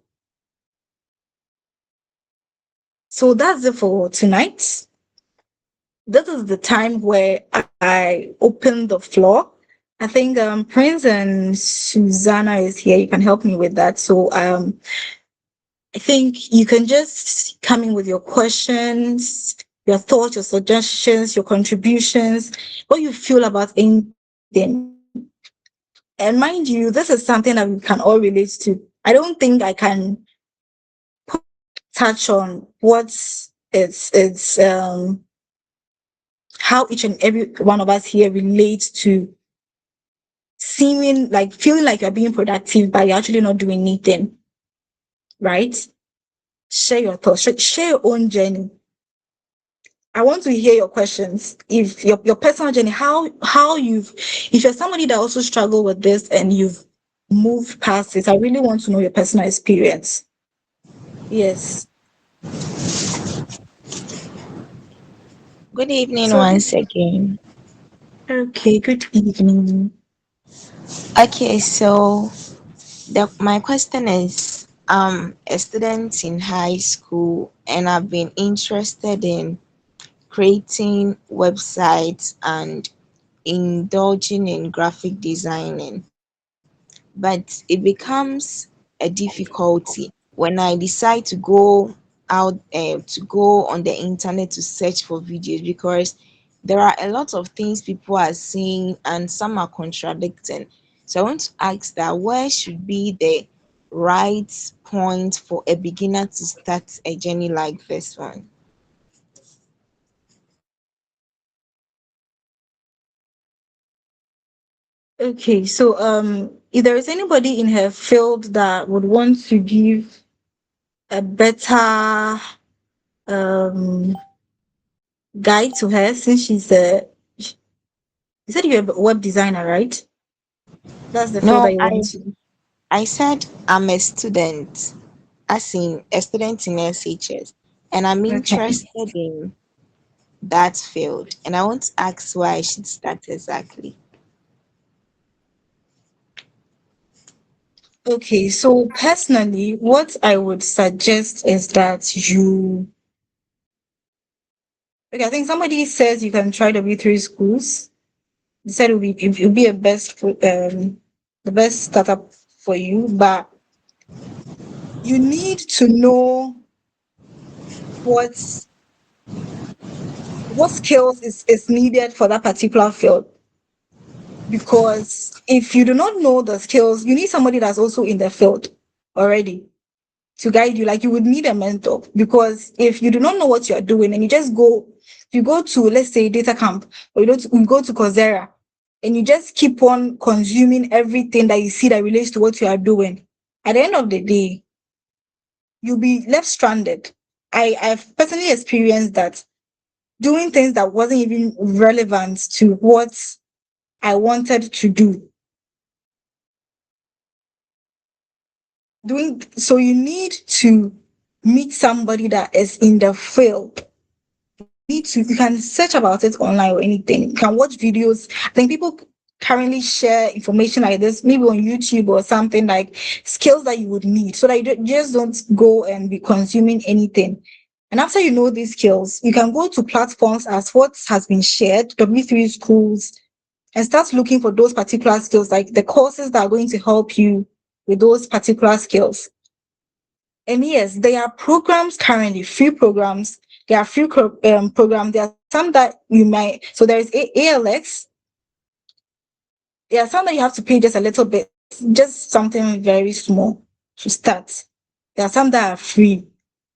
So that's it for tonight. This is the time where I open the floor. I think Prince and Susanna is here. You can help me with that. So I think you can just come in with your questions, your thoughts, your suggestions, your contributions, what you feel about anything. And mind you, this is something that we can all relate to. I don't think I can touch on how each and every one of us here relates to seeming like feeling like you're being productive, but you're actually not doing anything, right? Share your thoughts, share your own journey. I want to hear your questions. If your personal journey, how you've, if you're somebody that also struggle with this and you've moved past it, I really want to know your personal experience. Yes. Good evening So once again. okay, good evening. Okay, so my question is a student in high school and I've been interested in creating websites and indulging in graphic designing, but it becomes a difficulty when I decide to go out to go on the internet to search for videos, because there are a lot of things people are saying and some are contradicting. So I want to ask that where should be the right point for a beginner to start a journey like this one? Okay, so if there is anybody in her field that would want to give a better um guide to her, since you said you're a web designer, right? That's the field No, that you I want to. I said I'm a student, as in a student in SHS, and I'm Okay. interested in that field, and I want to ask where I should start exactly. Okay, so personally, what I would suggest is that okay, I think somebody says you can try W3 schools. They said it will be the best startup for you, but you need to know what what skills is needed for that particular field. Because if you do not know the skills, you need somebody that's also in the field already to guide you. Like you would need a mentor, because if you do not know what you're doing and you go to, let's say, data camp, or you go to Coursera, and you just keep on consuming everything that you see that relates to what you are doing, at the end of the day, you'll be left stranded. I've personally experienced that, doing things that wasn't even relevant to what I wanted to do. You need to meet somebody that is in the field. You can search about it online or anything. You can watch videos. I think people currently share information like this, maybe on YouTube or something, like skills that you would need, so that just don't go and be consuming anything. And after you know these skills, you can go to platforms as what has been shared, W3 schools, and start looking for those particular skills, like the courses that are going to help you with those particular skills. And yes, there are programs currently, free programs There are few programs. There are some that you might. So there is ALX. There are some that you have to pay just a little bit, just something very small to start. There are some that are free.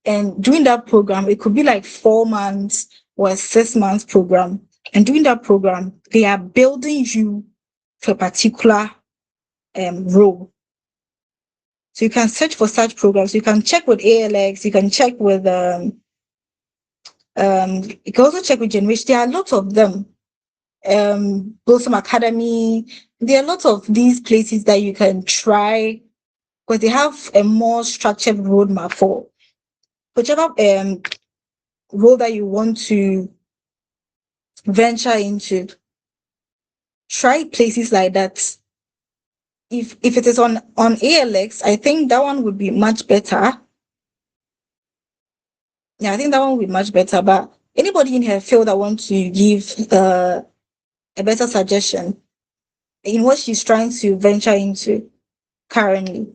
And during that program, it could be like 4 months or a 6 months program. And during that program, they are building you for a particular role. So you can search for such programs. You can check with ALX. You can check with you can also check with Generation. There are lots of them. Blossom Academy. There are lots of these places that you can try because they have a more structured roadmap for whichever role that you want to venture into. Try places like that. If it is on ALX, I think that one would be much better. Yeah, I think that one would be much better. But anybody in her field that wants to give a better suggestion in what she's trying to venture into currently.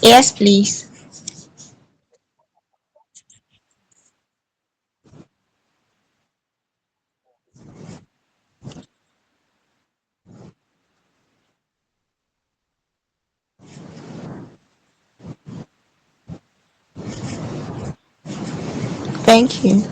Yes, please. Thank you.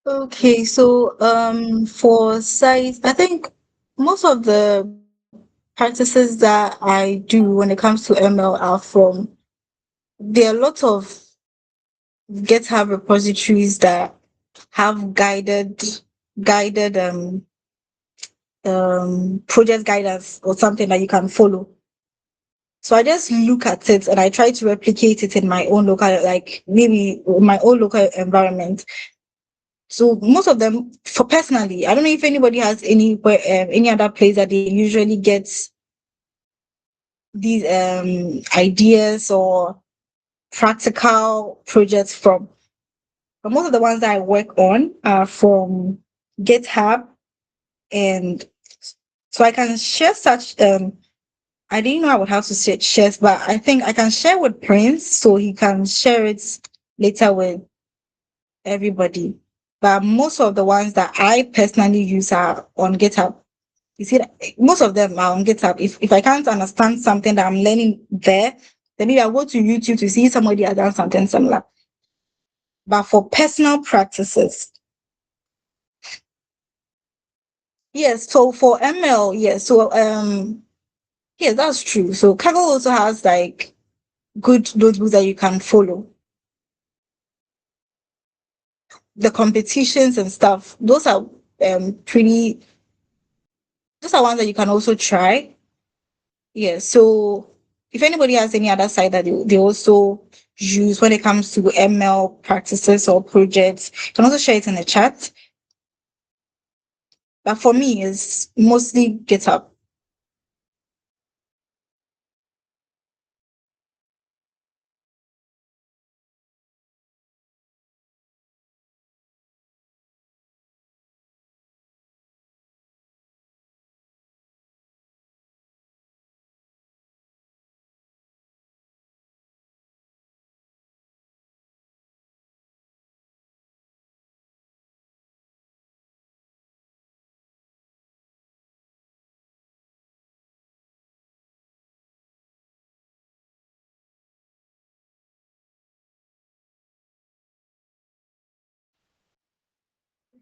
Okay, so for sites, I think most of the practices that I do when it comes to ML are from there are lots of GitHub repositories that have guided project guidance or something that you can follow. So I just look at it and I try to replicate it in my own local, like maybe my own local environment. So most of them, for personally, I don't know if anybody has any other place that they usually get these ideas or practical projects from. But most of the ones that I work on are from GitHub, and so I can share such. I didn't know I would have to share, but I think I can share with Prince so he can share it later with everybody. But most of the ones that I personally use are on GitHub. You see, most of them are on GitHub. If I can't understand something that I'm learning there, then maybe I'll go to YouTube to see somebody has done something similar. But for personal practices, yes. So for ML, yes. So yes, that's true. So Kaggle also has like good notebooks that you can follow. The competitions and stuff, those are pretty. Those are ones that you can also try. Yeah. So if anybody has any other site that they also use when it comes to ML practices or projects, you can also share it in the chat. But for me, it's mostly GitHub.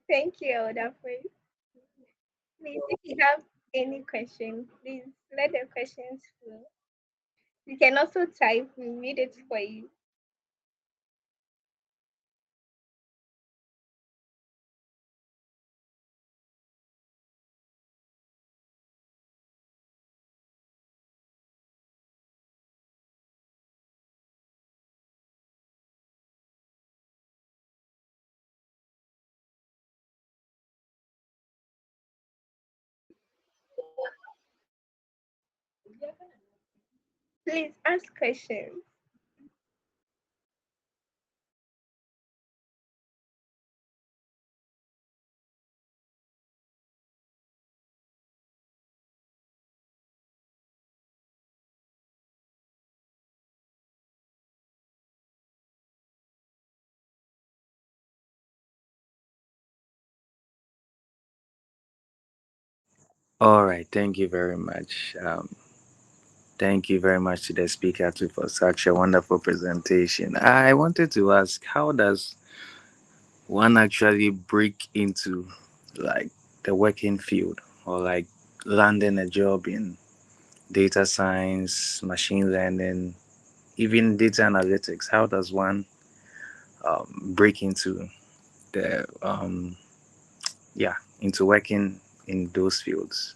Thank you, Elder Frey. Please, if you have any questions, please let the questions flow. You can also type, we'll read it for you. Please ask questions. All right, thank you very much. Thank you very much to the speaker too for such a wonderful presentation. I wanted to ask, how does one actually break into like the working field or like landing a job in data science, machine learning, even data analytics? How does one break into the into working in those fields?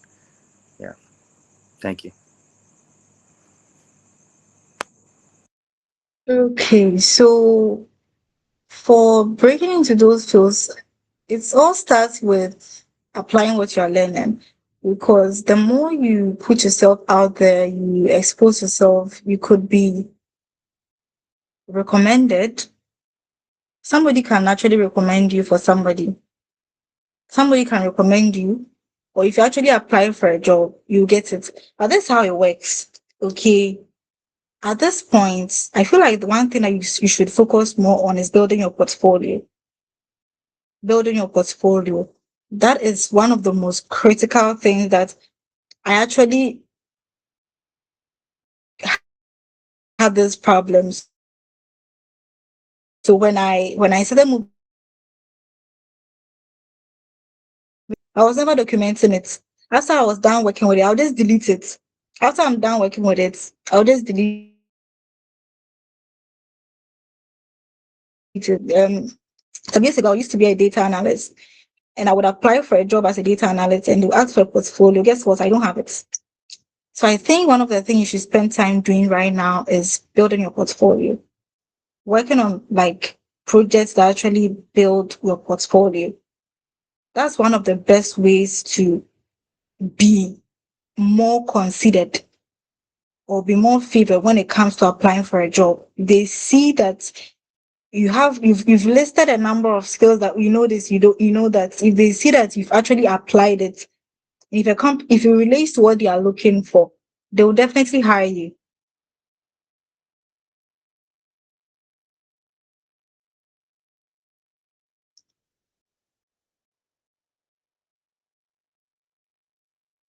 Yeah, thank you. Okay, so for breaking into those fields, it all starts with applying what you're learning. Because the more you put yourself out there, you expose yourself, you could be recommended. Somebody can actually recommend you for somebody. Somebody can recommend you, or if you actually apply for a job, you get it. But that's how it works. Okay. At this point, I feel like the one thing that you should focus more on is building your portfolio. Building your portfolio. That is one of the most critical things that I actually had this problem. So when I started moving, I was never documenting it. After I was done working with it, I'll just delete it. After I'm done working with it, I'll just delete it. Some years ago, I used to be a data analyst, and I would apply for a job as a data analyst, and they ask for a portfolio. Guess what? I don't have it. So I think one of the things you should spend time doing right now is building your portfolio, working on like projects that actually build your portfolio. That's one of the best ways to be more considered or be more favored when it comes to applying for a job. They see that you've listed a number of skills that you know this, you know that if they see that you've actually applied it, if it relates to what they are looking for, they will definitely hire you.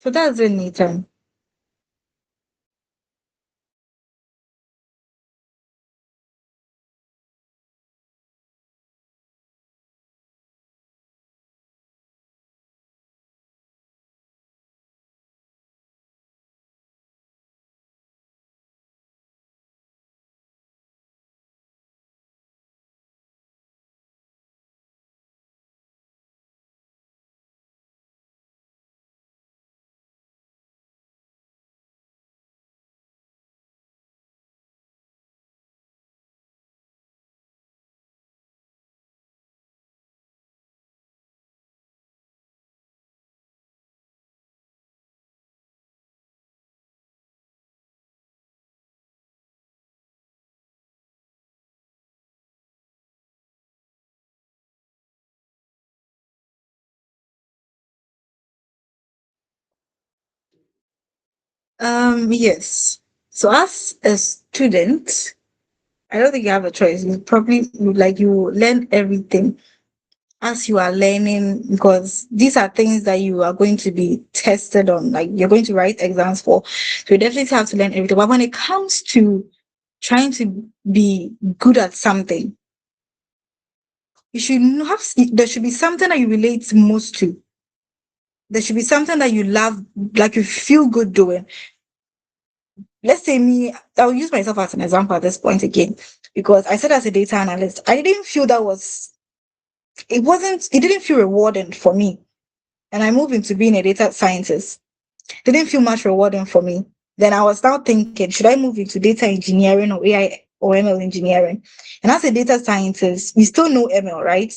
So that's it, Nathan. Yes. So as a student, I don't think you have a choice. You learn everything as you are learning, because these are things that you are going to be tested on, like you're going to write exams for. So you definitely have to learn everything. But when it comes to trying to be good at something, you should have there should be something that you relate most to. There should be something that you love, like you feel good doing. Let's say me, I'll use myself as an example at this point again, because I said as a data analyst, I didn't feel it didn't feel rewarding for me. And I moved into being a data scientist. Didn't feel much rewarding for me. Then I was now thinking, should I move into data engineering or AI or ML engineering? And as a data scientist, we still know ML, right?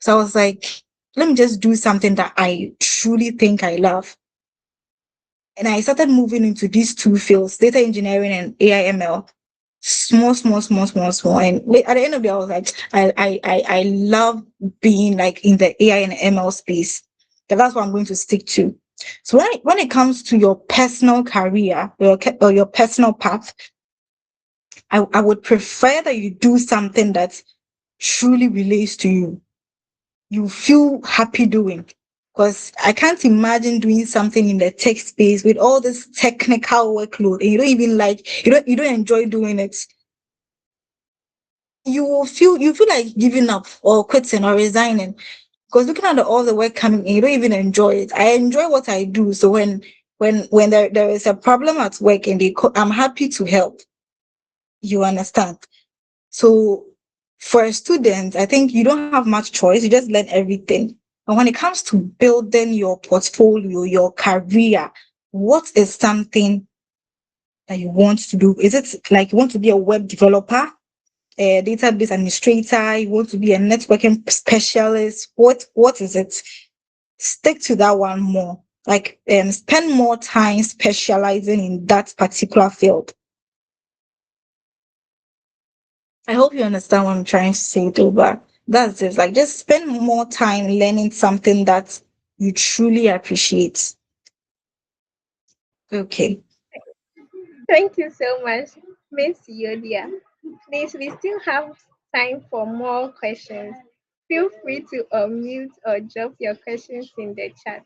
So I was like, let me just do something that I truly think I love. And I started moving into these two fields, data engineering and AI ML. Small, small, small, small, small. And at the end of the day, I was like, I love being like in the AI and ML space. That's what I'm going to stick to. So when it comes to your personal career or your personal path, I would prefer that you do something that truly relates to you. You feel happy doing. Because I can't imagine doing something in the tech space with all this technical workload and you don't even you don't enjoy doing it. You feel like giving up or quitting or resigning, because looking at all the work coming in, you don't even enjoy it. I enjoy what I do, so when there is a problem at work and I'm happy to help. You understand? So for a student, I think you don't have much choice. You just learn everything. And when it comes to building your portfolio, your career, what is something that you want to do? Is it like you want to be a web developer, a database administrator, you want to be a networking specialist? What is it? Stick to that one more. Like spend more time specializing in that particular field. I hope you understand what I'm trying to say though, but that's it. Like just spend more time learning something that you truly appreciate. Okay. Thank you so much, Miss Euodia. Please, we still have time for more questions. Feel free to unmute or drop your questions in the chat.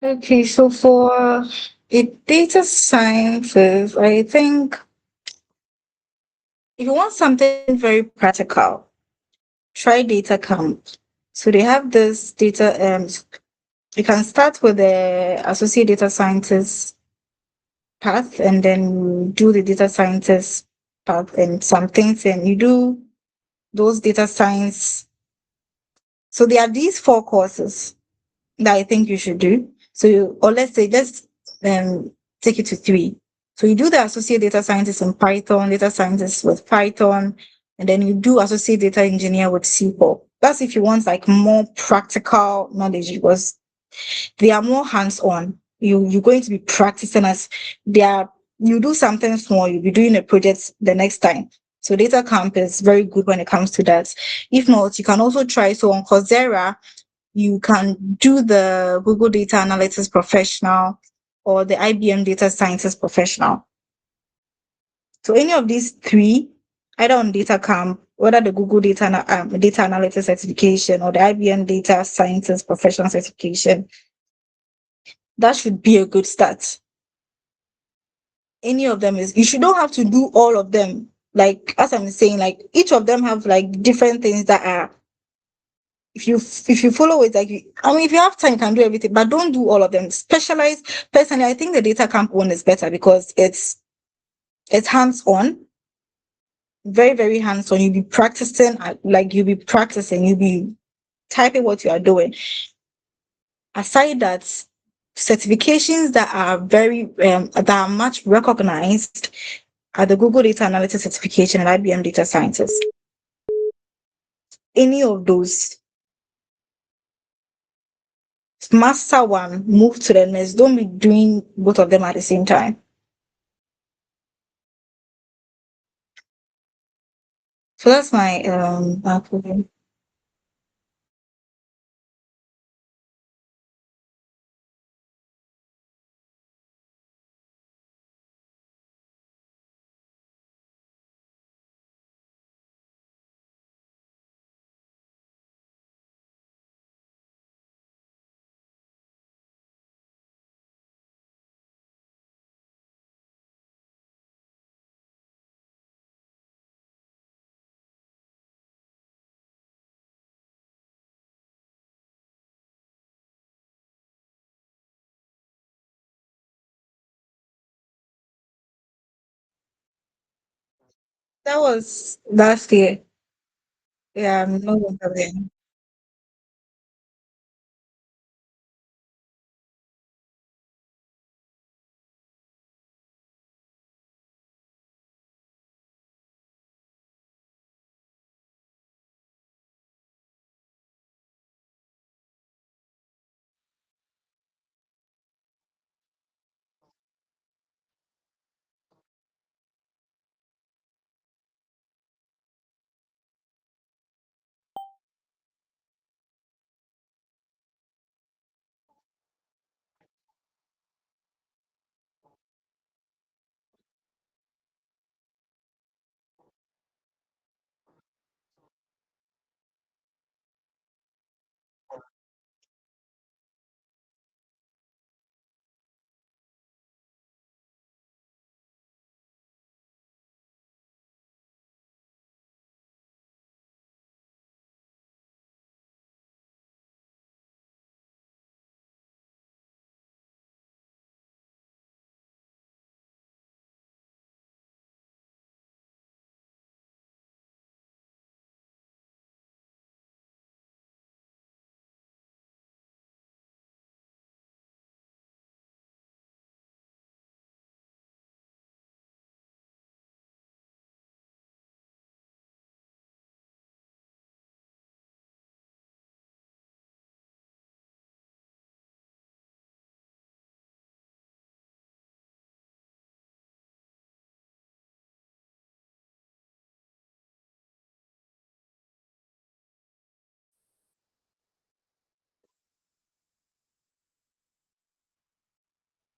Okay, so for it data sciences, I think if you want something very practical, try data camp. So they have this data you can start with the associate data scientist path and then you do the data scientist path and some things and you do those data science. So there are these four courses that I think you should do. So or let's say um take it to three. So you do the associate data scientist in Python, data scientist with Python, and then you do associate data engineer with SQL. That's if you want like more practical knowledge because they are more hands-on. You're going to be practicing as they are you do something small, you'll be doing a project the next time. So data camp is very good when it comes to that. If not, you can also try so on Coursera, you can do the Google Data Analytics Professional or the IBM Data Scientist Professional. So any of these three, either on Data Camp, whether the Google Data Analytics certification or the IBM Data Scientist Professional certification, that should be a good start. Any of them is you should don't have to do all of them. Like as I'm saying, like each of them have like different things that are if you follow it, like I mean, if you have time, you can do everything, but don't do all of them. Specialize. Personally, I think the data camp one is better because it's hands on, very very hands on. You'll be practicing, you'll be typing what you are doing. Aside that, certifications that are that are much recognized are the Google Data Analytics certification and IBM Data Scientist. Any of those, master one, move to the next. Don't be doing both of them at the same time. So that's my opinion. That was last year. Yeah, I'm no longer there.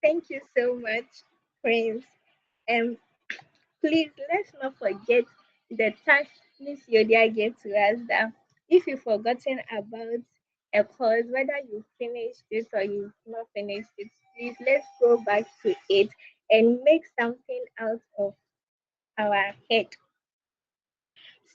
Thank you so much, Prince. And please let's not forget the task Miss Yodia gave to us that if you've forgotten about a course, whether you finished it or you've not finished it, please let's go back to it and make something out of our head.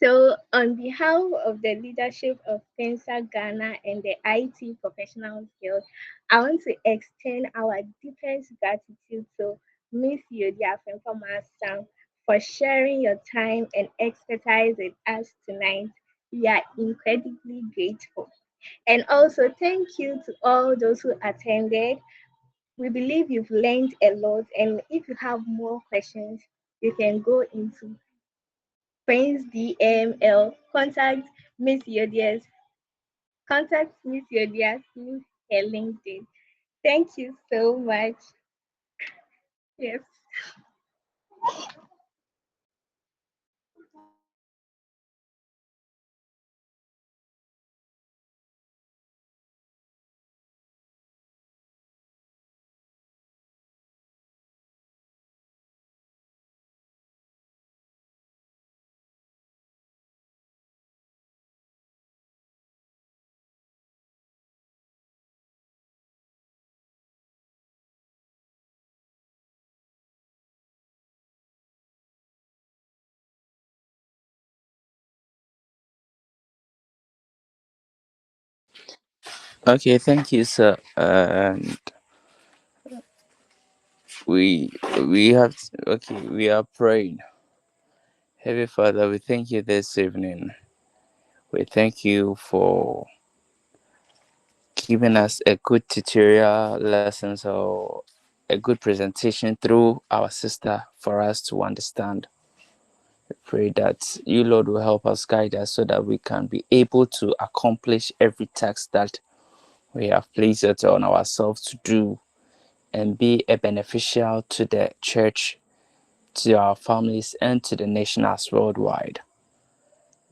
So, on behalf of the leadership of Pensa Ghana and the IT Professionals Guild, I want to extend our deepest gratitude to Miss Euodia Frempomaa for sharing your time and expertise with us tonight. We are incredibly grateful. And also, thank you to all those who attended. We believe you've learned a lot, and if you have more questions, you can go into Friends DML. Miss Yodia's contact Miss Yodia through her LinkedIn. Thank you so much. Yes. Okay, thank you, sir. And we we have okay, we are praying. Heavenly Father, we thank you this evening. We thank you for giving us a good tutorial lessons or a good presentation through our sister for us to understand. Pray that you, Lord, will help us guide us so that we can be able to accomplish every task that we have placed it on ourselves to do and be a beneficial to the church, to our families, and to the nation as worldwide.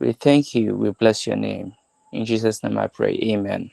We thank you. We bless your name. In Jesus' name I pray. Amen.